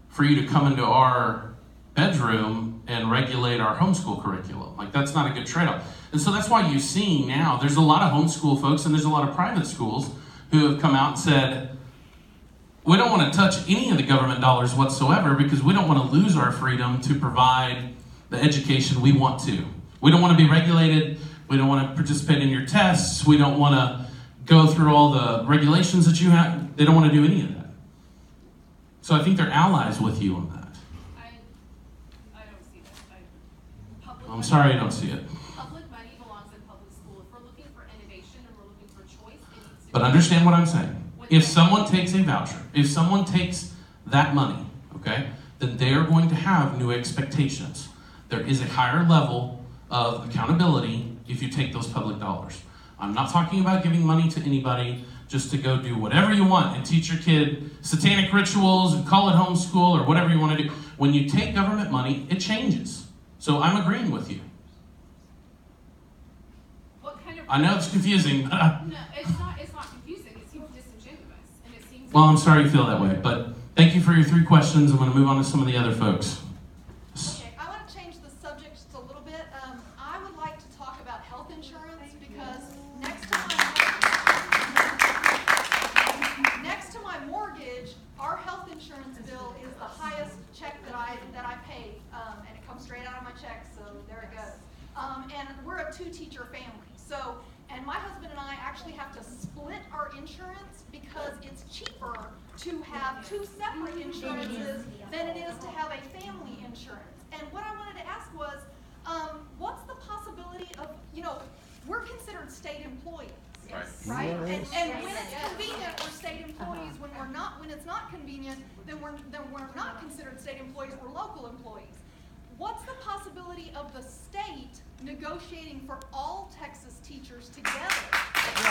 for you to come into our bedroom and regulate our homeschool curriculum. Like, that's not a good trade-off. And so that's why you see now, there's a lot of homeschool folks and there's a lot of private schools who have come out and said, we don't want to touch any of the government dollars whatsoever because we don't want to lose our freedom to provide the education we want to. We don't want to be regulated. We don't want to participate in your tests. We don't want to go through all the regulations that you have. They don't want to do any of that. So I think they're allies with you on that. I don't see that. I'm sorry I don't see it. Public money belongs in public school. If we're looking for innovation and we're looking for choice, it needs to But understand what I'm saying. If someone takes a voucher, if someone takes that money, okay, then they are going to have new expectations. There is a higher level of accountability if you take those public dollars. I'm not talking about giving money to anybody just to go do whatever you want and teach your kid satanic rituals and call it homeschool or whatever you want to do. When you take government money, it changes. So I'm agreeing with you. What kind of? I know it's confusing, but No, it's not confusing. It seems disingenuous, and it seems. well, I'm sorry you feel that way, but thank you for your 3 questions. I'm going to move on to some of the other folks. Okay, I want to change the subject just a little bit. I would like to talk about health insurance because next to my mortgage, our health insurance bill is the highest check that I pay, and it comes straight out of my check, so there it goes. And we're a 2-teacher family, so, and my husband and I actually have to split our insurance because it's cheaper to have 2 separate insurances than it is to have a family insurance. And what I wanted to ask was, what's the possibility of, we're considered state employees, right? And when it's convenient, we're state employees. When it's not convenient, then we're not considered state employees. We're local employees. What's the possibility of the state negotiating for all Texas teachers together? So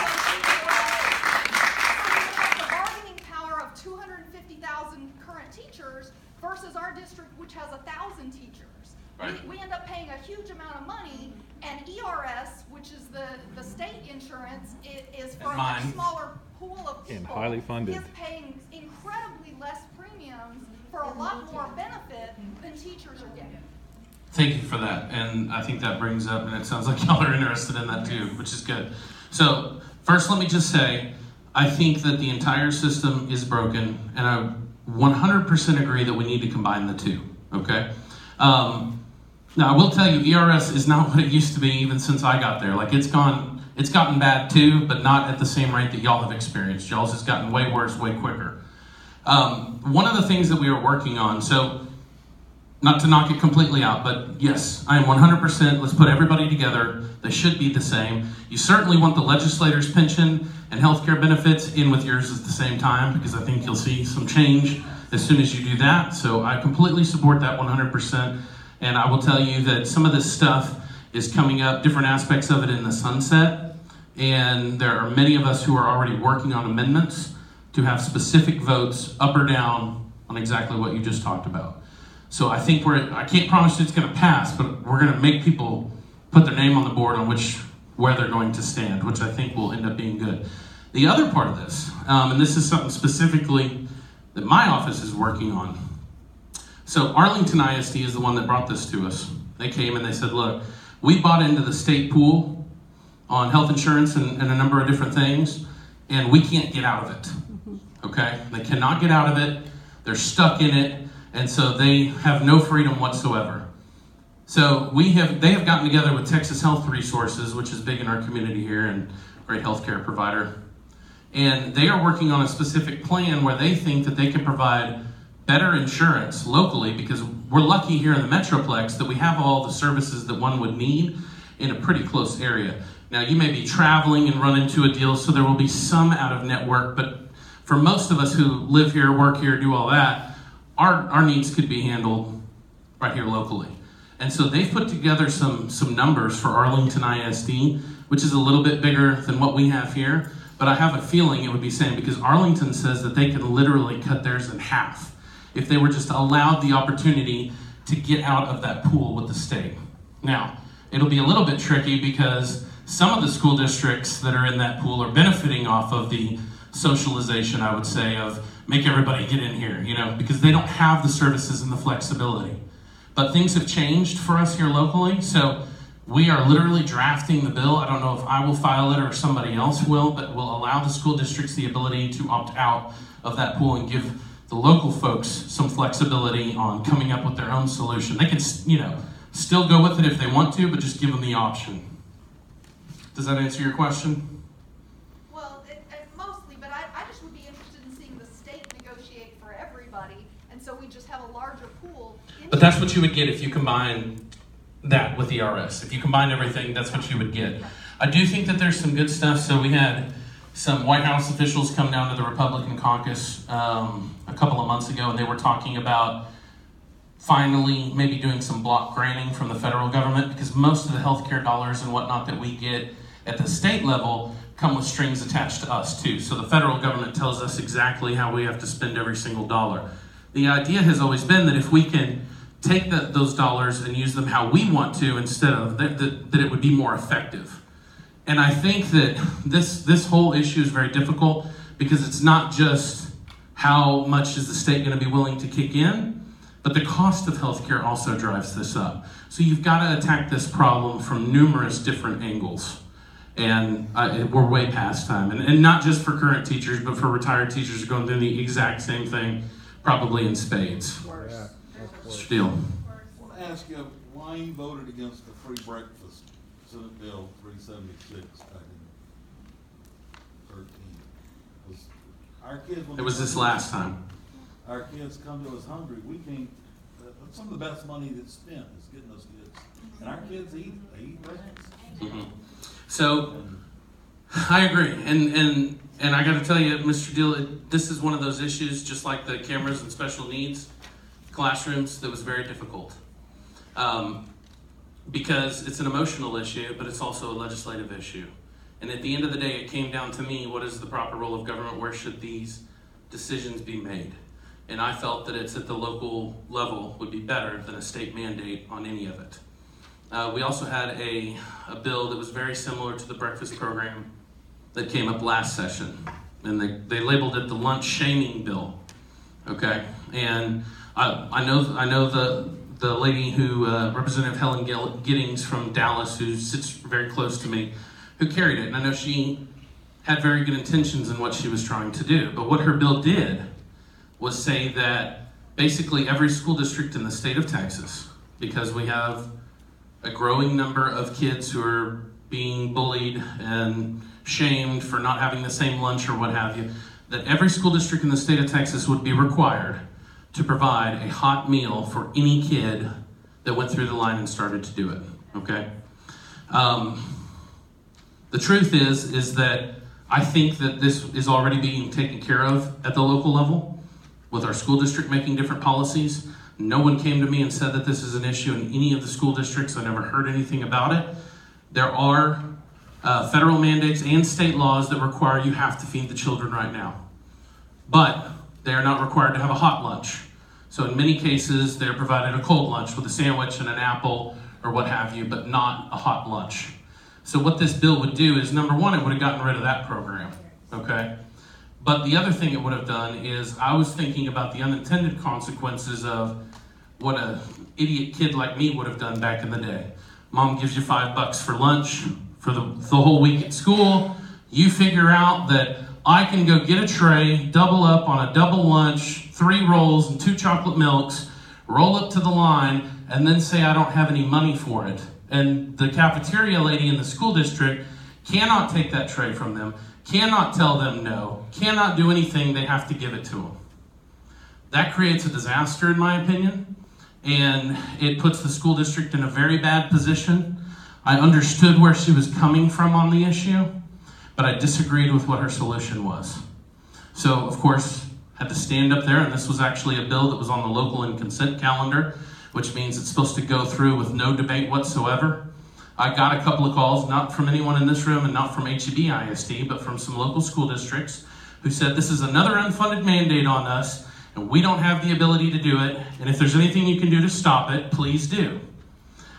the bargaining power of 250,000 current teachers versus our district, which has 1,000 teachers. Right. We end up paying a huge amount of money, and ERS, which is the state insurance, is for a much smaller pool of people. And highly funded. Is paying incredibly less premiums for a lot more benefit than teachers are getting. Thank you for that, and I think that brings up, and it sounds like y'all are interested in that too, which is good. So, first let me just say, I think that the entire system is broken, and I 100% agree that we need to combine the two, okay? Now, I will tell you, ERS is not what it used to be even since I got there. Like, it's gotten bad too, but not at the same rate that y'all have experienced. Y'all's has gotten way worse, way quicker. One of the things that we are working on, so not to knock it completely out, but yes, I am 100%, let's put everybody together. They should be the same. You certainly want the legislator's pension and healthcare benefits in with yours at the same time, because I think you'll see some change as soon as you do that. So I completely support that 100%. And I will tell you that some of this stuff is coming up, different aspects of it in the sunset. And there are many of us who are already working on amendments to have specific votes up or down on exactly what you just talked about. So I think I can't promise it's going to pass, but we're going to make people put their name on the board on where they're going to stand, which I think will end up being good. The other part of this, and this is something specifically that my office is working on. So Arlington ISD is the one that brought this to us. They came and they said, look, we bought into the state pool on health insurance and a number of different things, and we can't get out of it, okay? They cannot get out of it. They're stuck in it, and so they have no freedom whatsoever. So they have gotten together with Texas Health Resources, which is big in our community here and great healthcare provider. And they are working on a specific plan where they think that they can provide better insurance locally, because we're lucky here in the Metroplex that we have all the services that one would need in a pretty close area. Now, you may be traveling and run into a deal, so there will be some out of network, but for most of us who live here, work here, do all that, our needs could be handled right here locally. And so they've put together some numbers for Arlington ISD, which is a little bit bigger than what we have here, but I have a feeling it would be same, because Arlington says that they can literally cut theirs in half if they were just allowed the opportunity to get out of that pool with the state. Now, it'll be a little bit tricky because some of the school districts that are in that pool are benefiting off of the socialization, I would say, of make everybody get in here, because they don't have the services and the flexibility. But things have changed for us here locally, so we are literally drafting the bill. I don't know if I will file it or somebody else will, but we'll allow the school districts the ability to opt out of that pool and give the local folks some flexibility on coming up with their own solution. They can, still go with it if they want to, but just give them the option. Does that answer your question? Well, mostly, but I just would be interested in seeing the state negotiate for everybody, and so we just have a larger pool. But that's what you would get if you combine that with ERS. If you combine everything, that's what you would get. I do think that there's some good stuff. So we had some White House officials come down to the Republican caucus a couple of months ago, and they were talking about finally maybe doing some block granting from the federal government, because most of the healthcare dollars and whatnot that we get at the state level come with strings attached to us too. So the federal government tells us exactly how we have to spend every single dollar. The idea has always been that if we can take those dollars and use them how we want to instead of that it would be more effective. And I think that this whole issue is very difficult because it's not just how much is the state going to be willing to kick in, but the cost of healthcare also drives this up. So you've got to attack this problem from numerous different angles. And we're way past time. And not just for current teachers, but for retired teachers who are going through the exact same thing, probably in spades. Yeah, Mr. Steele. I want to ask you why you voted against the free breakfast, Senate Bill 376 back in 13. Was our kids, when It was this last time. our kids come to us hungry, we can't, some of the best money that's spent is getting those kids. And our kids eat, they eat breakfast. Mm-hmm. So, I agree. And I got to tell you, Mr. Deal, this is one of those issues, just like the cameras and special needs classrooms, that was very difficult. Because it's an emotional issue, but it's also a legislative issue. And at the end of the day, it came down to me, what is the proper role of government? Where should these decisions be made? And I felt that it's at the local level would be better than a state mandate on any of it. We also had a bill that was very similar to the breakfast program that came up last session. And they labeled it the lunch shaming bill. Okay? And I know the lady who, Representative Helen Giddings from Dallas, who sits very close to me, who carried it. And I know she had very good intentions in what she was trying to do. But what her bill did was say that basically every school district in the state of Texas, because we have a growing number of kids who are being bullied and shamed for not having the same lunch or what have you, that every school district in the state of Texas would be required to provide a hot meal for any kid that went through the line and started to do it, okay? The truth is that I think that this is already being taken care of at the local level with our school district making different policies. No one came to me and said that this is an issue in any of the school districts. I never heard anything about it. There are federal mandates and state laws that require you have to feed the children right now. But they are not required to have a hot lunch. So in many cases, they're provided a cold lunch with a sandwich and an apple or what have you, but not a hot lunch. So what this bill would do is, number one, it would have gotten rid of that program, okay? But the other thing it would have done is, I was thinking about the unintended consequences of what an idiot kid like me would have done back in the day. Mom gives you $5 for lunch for the whole week at school. You figure out that I can go get a tray, double up on a double lunch, 3 rolls and 2 chocolate milks, roll up to the line, and then say I don't have any money for it. And the cafeteria lady in the school district cannot take that tray from them, cannot tell them no, cannot do anything, they have to give it to them. That creates a disaster, in my opinion, and it puts the school district in a very bad position. I understood where she was coming from on the issue, but I disagreed with what her solution was. So, of course, had to stand up there, and this was actually a bill that was on the local and consent calendar, which means it's supposed to go through with no debate whatsoever. I got a couple of calls, not from anyone in this room and not from HEB ISD, but from some local school districts who said this is another unfunded mandate on us and we don't have the ability to do it, and if there's anything you can do to stop it, please do.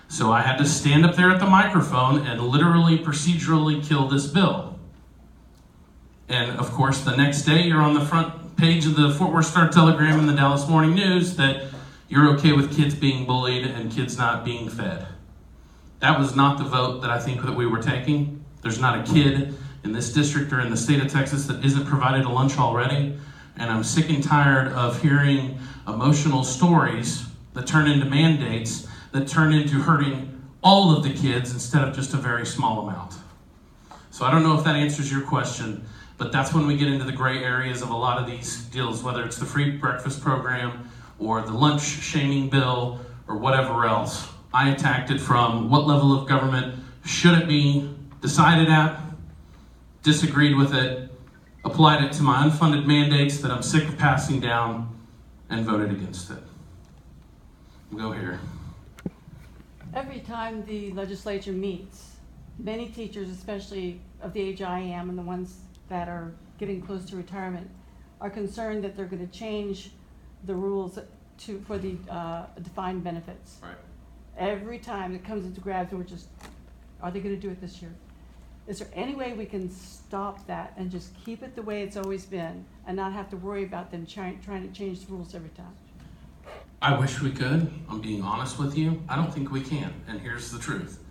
So I had to stand up there at the microphone and literally procedurally kill this bill. And of course, the next day you're on the front page of the Fort Worth Star-Telegram and the Dallas Morning News that you're okay with kids being bullied and kids not being fed. That was not the vote that I think that we were taking. There's not a kid in this district or in the state of Texas that isn't provided a lunch already. And I'm sick and tired of hearing emotional stories that turn into mandates, that turn into hurting all of the kids instead of just a very small amount. So I don't know if that answers your question, but that's when we get into the gray areas of a lot of these deals, whether it's the free breakfast program or the lunch shaming bill or whatever else. I attacked it from what level of government should it be decided at disagreed with it, applied it to my unfunded mandates that I'm sick of passing down, and voted against it. We'll go here. Every time the legislature meets, many teachers, especially of the age I am and the ones that are getting close to retirement, are concerned that they're going to change the rules for the defined benefits. Right. Every time it comes into grabs, we're just, are they going to do it this year? Is there any way we can stop that and just keep it the way it's always been and not have to worry about them trying to change the rules every time? I wish we could. I'm being honest with you. I don't think we can. And here's the truth.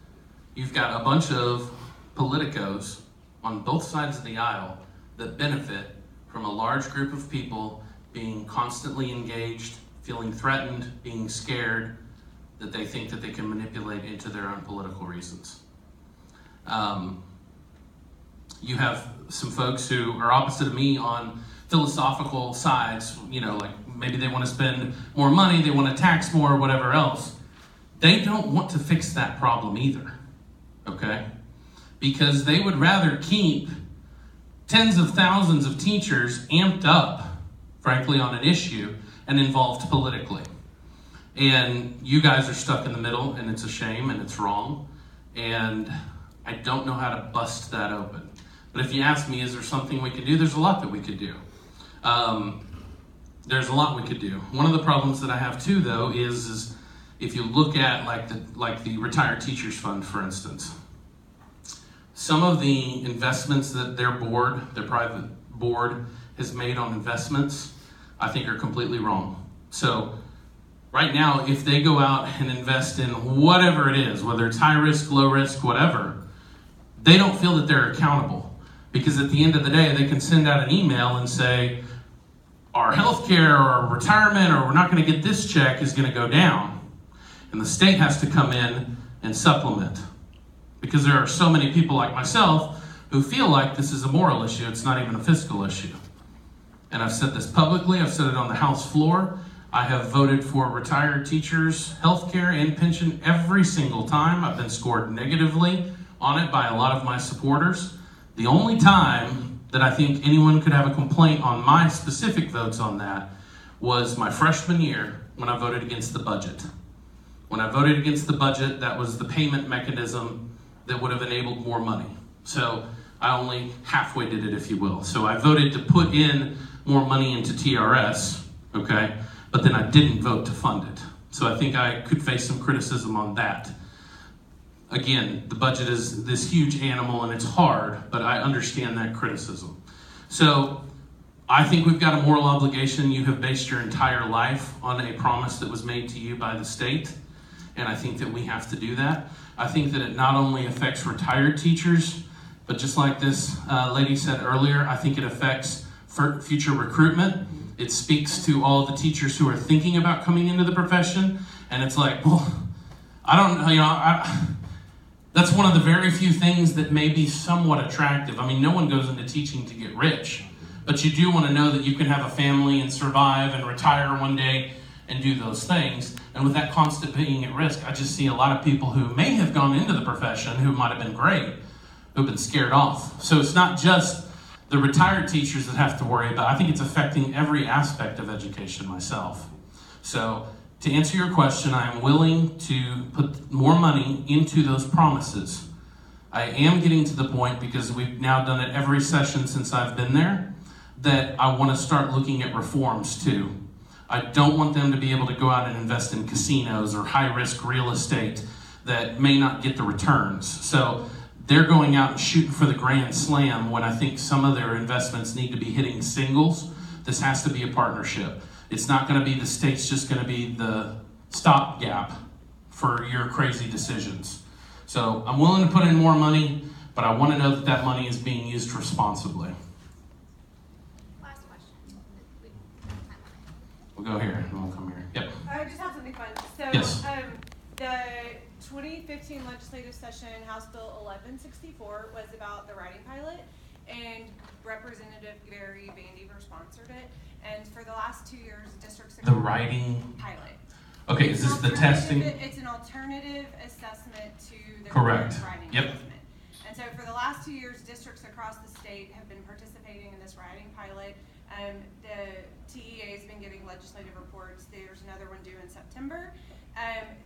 You've got a bunch of politicos on both sides of the aisle that benefit from a large group of people being constantly engaged, feeling threatened, being scared, that they think that they can manipulate into their own political reasons. You have some folks who are opposite of me on philosophical sides, you know, like maybe they want to spend more money, they want to tax more, whatever else. They don't want to fix that problem either, okay? Because they would rather keep tens of thousands of teachers amped up, frankly, on an issue and involved politically. And you guys are stuck in the middle, and it's a shame, and it's wrong. And I don't know how to bust that open. But if you ask me, is there something we could do? There's a lot that we could do. There's a lot we could do. One of the problems that I have too, though, is if you look at like the Retired Teachers Fund, for instance. Some of the investments that their private board has made on investments, I think are completely wrong. So right now, if they go out and invest in whatever it is, whether it's high risk, low risk, whatever, they don't feel that they're accountable. Because at the end of the day, they can send out an email and say, our health care or our retirement or we're not going to get this check is going to go down. And the state has to come in and supplement. Because there are so many people like myself who feel like this is a moral issue, it's not even a fiscal issue. And I've said this publicly, I've said it on the House floor. I have voted for retired teachers' health care and pension every single time. I've been scored negatively on it by a lot of my supporters. The only time that I think anyone could have a complaint on my specific votes on that was my freshman year when I voted against the budget. When I voted against the budget, that was the payment mechanism that would have enabled more money. So I only halfway did it, if you will. So I voted to put in more money into TRS, okay? But then I didn't vote to fund it. So I think I could face some criticism on that. Again, the budget is this huge animal and it's hard, but I understand that criticism. So I think we've got a moral obligation. You have based your entire life on a promise that was made to you by the state, and I think that we have to do that. I think that it not only affects retired teachers, but just like this lady said earlier, I think it affects future recruitment. It speaks to all of the teachers who are thinking about coming into the profession, and it's like, well, I don't know, you know, that's one of the very few things that may be somewhat attractive. I mean, no one goes into teaching to get rich, but you do want to know that you can have a family and survive and retire one day and do those things. And with that constant being at risk, I just see a lot of people who may have gone into the profession who might have been great, who've been scared off. So it's not just the retired teachers that have to worry about it. I think it's affecting every aspect of education myself. So to answer your question, I am willing to put more money into those promises. I am getting to the point, because we've now done it every session since I've been there, that I want to start looking at reforms too. I don't want them to be able to go out and invest in casinos or high-risk real estate that may not get the returns. So they're going out and shooting for the grand slam when I think some of their investments need to be hitting singles. This has to be a partnership. It's not going to be the state's just going to be the stopgap for your crazy decisions. So I'm willing to put in more money, but I want to know that that money is being used responsibly. Last question. We'll go here and we'll come here. Yep. I just have something fun. So Yes. The 2015 legislative session, House Bill 1164, was about the writing pilot, and Representative Gary Vandiver sponsored it. And for the last 2 years, districts The writing pilot. Okay, is this the testing? It's an alternative assessment to the Correct. writing Yep. assessment. And so for the last last 2 years, districts across the state have been participating in this writing pilot. The TEA has been getting legislative reports. There's another one due in September.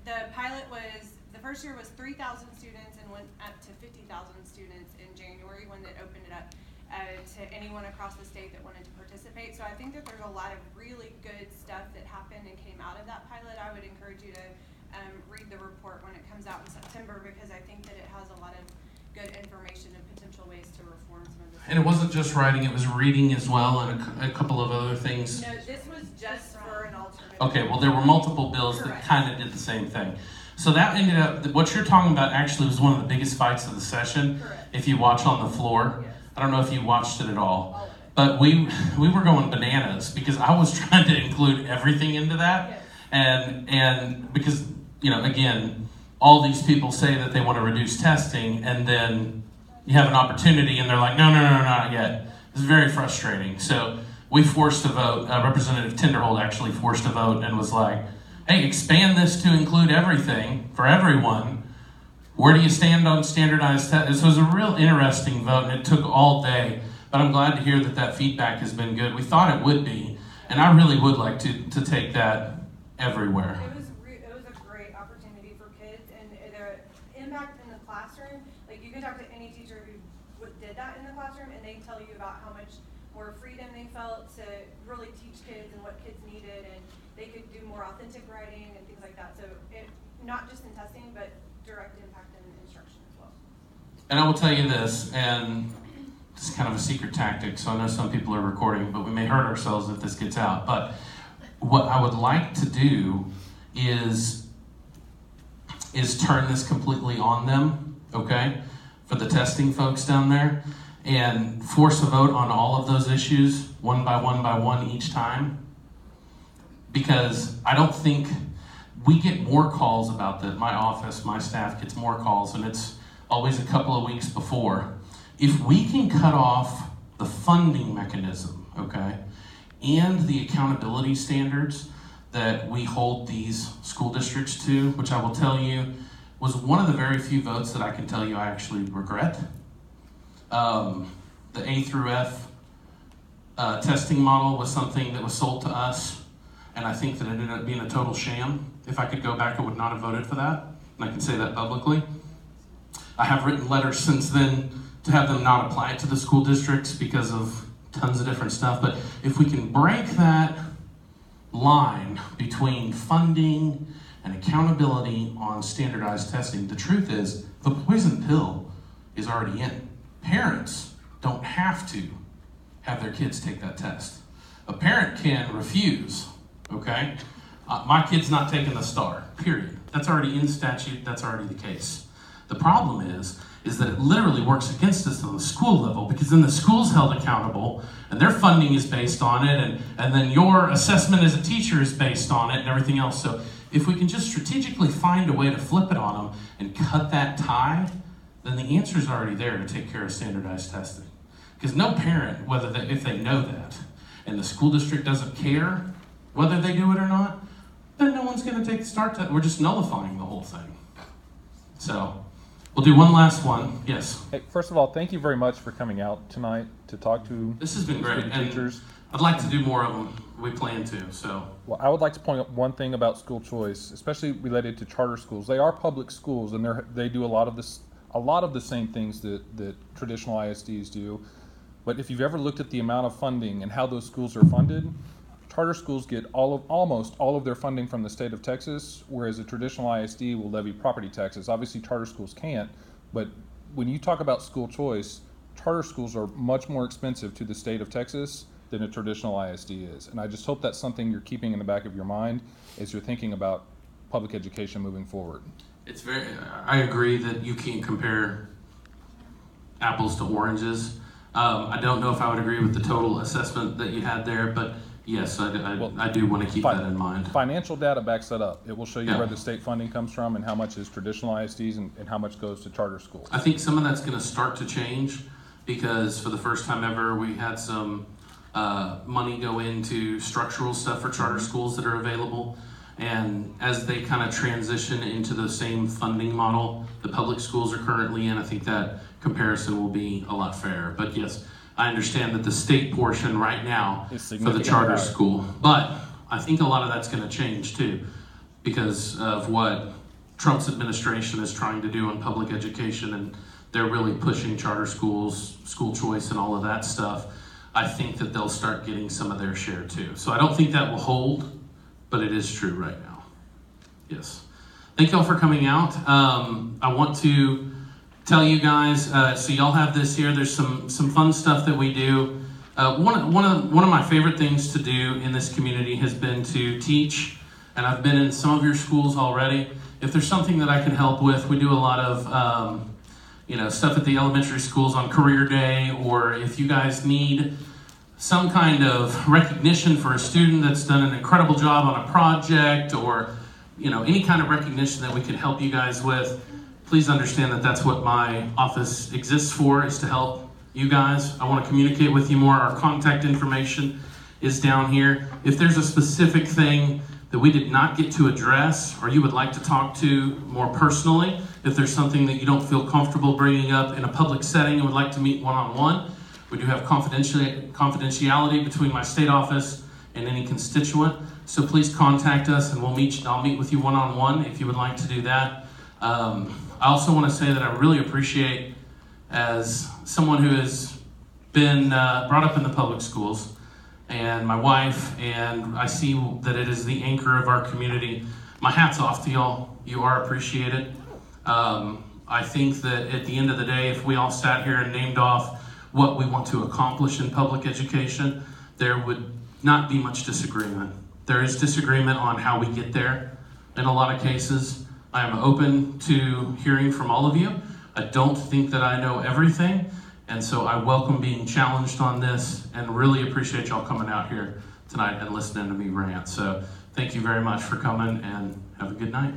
The pilot was, the first year was 3,000 students and went up to 50,000 students in January when it opened it up to anyone across the state that wanted to participate. So I think that there's a lot of really good stuff that happened and came out of that pilot. I would encourage you to read the report when it comes out in September, because I think that it has a lot of good information and potential ways to reform some of this. And it wasn't just writing, it was reading as well, and a couple of other things. No, this was just for an alternative. Okay, well, there were multiple bills that kind of did the same thing. So that ended up, what you're talking about actually was one of the biggest fights of the session. Correct. If you watch on the floor. Yes. I don't know if you watched it at all. But we were going bananas because I was trying to include everything into that. Yes. And because, you know, again, all these people say that they want to reduce testing, and then you have an opportunity and they're like, no, not yet. It's very frustrating. So we forced a vote. Representative Tinderhold actually forced a vote and was like, hey, expand this to include everything for everyone. Where do you stand on standardized tests? It was a real interesting vote, and it took all day. But I'm glad to hear that that feedback has been good. We thought it would be, and I really would like to take that everywhere. It was a great opportunity for kids, and the impact in the classroom. Like, you can talk to any teacher who did that in the classroom, and they tell you about how much more freedom they felt to really teach kids and what kids needed, and they could do more authentic writing and things like that. So it not just in testing, but direct impact in instruction as well. And I will tell you this, and it's kind of a secret tactic, so I know some people are recording, but we may hurt ourselves if this gets out. But what I would like to do is turn this completely on them, okay, for the testing folks down there, and force a vote on all of those issues one by one each time. Because I don't think we get more calls about that. My office, my staff gets more calls, and it's always a couple of weeks before. If we can cut off the funding mechanism, okay, and the accountability standards that we hold these school districts to, which I will tell you was one of the very few votes that I can tell you I actually regret. The A through F testing model was something that was sold to us, and I think that it ended up being a total sham. If I could go back, I would not have voted for that, and I can say that publicly. I have written letters since then to have them not apply it to the school districts because of tons of different stuff. But if we can break that line between funding and accountability on standardized testing, the truth is the poison pill is already in. Parents don't have to have their kids take that test. A parent can refuse, okay? My kid's not taking the STAR, period. That's already in statute, that's already the case. The problem is that it literally works against us on the school level, because then the school's held accountable and their funding is based on it, and then your assessment as a teacher is based on it and everything else. So if we can just strategically find a way to flip it on them and cut that tie, then the answer's already there to take care of standardized testing. Because no parent, if they know that, and the school district doesn't care whether they do it or not, then no one's going to take the STAR test. We're just nullifying the whole thing. So we'll do one last one. Yes. Hey, first of all, thank you very much for coming out tonight to talk to This has been great. student teachers. I'd like to do more of them. We plan to. So. Well, I would like to point out one thing about school choice, especially related to charter schools. They are public schools, and they do a lot of the same things that traditional ISDs do. But if you've ever looked at the amount of funding and how those schools are funded, charter schools get almost all of their funding from the state of Texas, whereas a traditional ISD will levy property taxes. Obviously, charter schools can't, but when you talk about school choice, charter schools are much more expensive to the state of Texas than a traditional ISD is. And I just hope that's something you're keeping in the back of your mind as you're thinking about public education moving forward. I agree that you can't compare apples to oranges. I don't know if I would agree with the total assessment that you had there, but yes, I do want to keep that in mind. Financial data backs that up. It will show you where the state funding comes from and how much is traditional ISDs and how much goes to charter schools. I think some of that's going to start to change because for the first time ever, we had some money go into structural stuff for charter schools that are available. And as they kind of transition into the same funding model the public schools are currently in, I think that comparison will be a lot fairer. But yes, I understand that the state portion right now Is for the significantly charter higher. school, but I think a lot of that's going to change too, because of what Trump's administration is trying to do on public education, and they're really pushing charter schools, school choice, and all of that stuff. I think that they'll start getting some of their share too. So I don't think that will hold, but it is true right now. Yes. Thank y'all for coming out. I want to tell you guys, so y'all have this here. There's some fun stuff that we do. One of my favorite things to do in this community has been to teach, and I've been in some of your schools already. If there's something that I can help with, we do a lot of stuff at the elementary schools on career day, or if you guys need some kind of recognition for a student that's done an incredible job on a project, or any kind of recognition that we can help you guys with, please understand that that's what my office exists for, is to help you guys. I want to communicate with you more. Our contact information is down here. If there's a specific thing that we did not get to address, or you would like to talk to more personally, if there's something that you don't feel comfortable bringing up in a public setting and would like to meet one-on-one, we do have confidentiality between my state office and any constituent. So please contact us, and I'll meet with you one-on-one if you would like to do that. I also want to say that I really appreciate, as someone who has been brought up in the public schools, and my wife, and I see that it is the anchor of our community. My hat's off to y'all. You are appreciated. I think that at the end of the day, if we all sat here and named off what we want to accomplish in public education, there would not be much disagreement. There is disagreement on how we get there in a lot of cases. I am open to hearing from all of you. I don't think that I know everything, and so I welcome being challenged on this, and really appreciate y'all coming out here tonight and listening to me rant. So thank you very much for coming, and have a good night.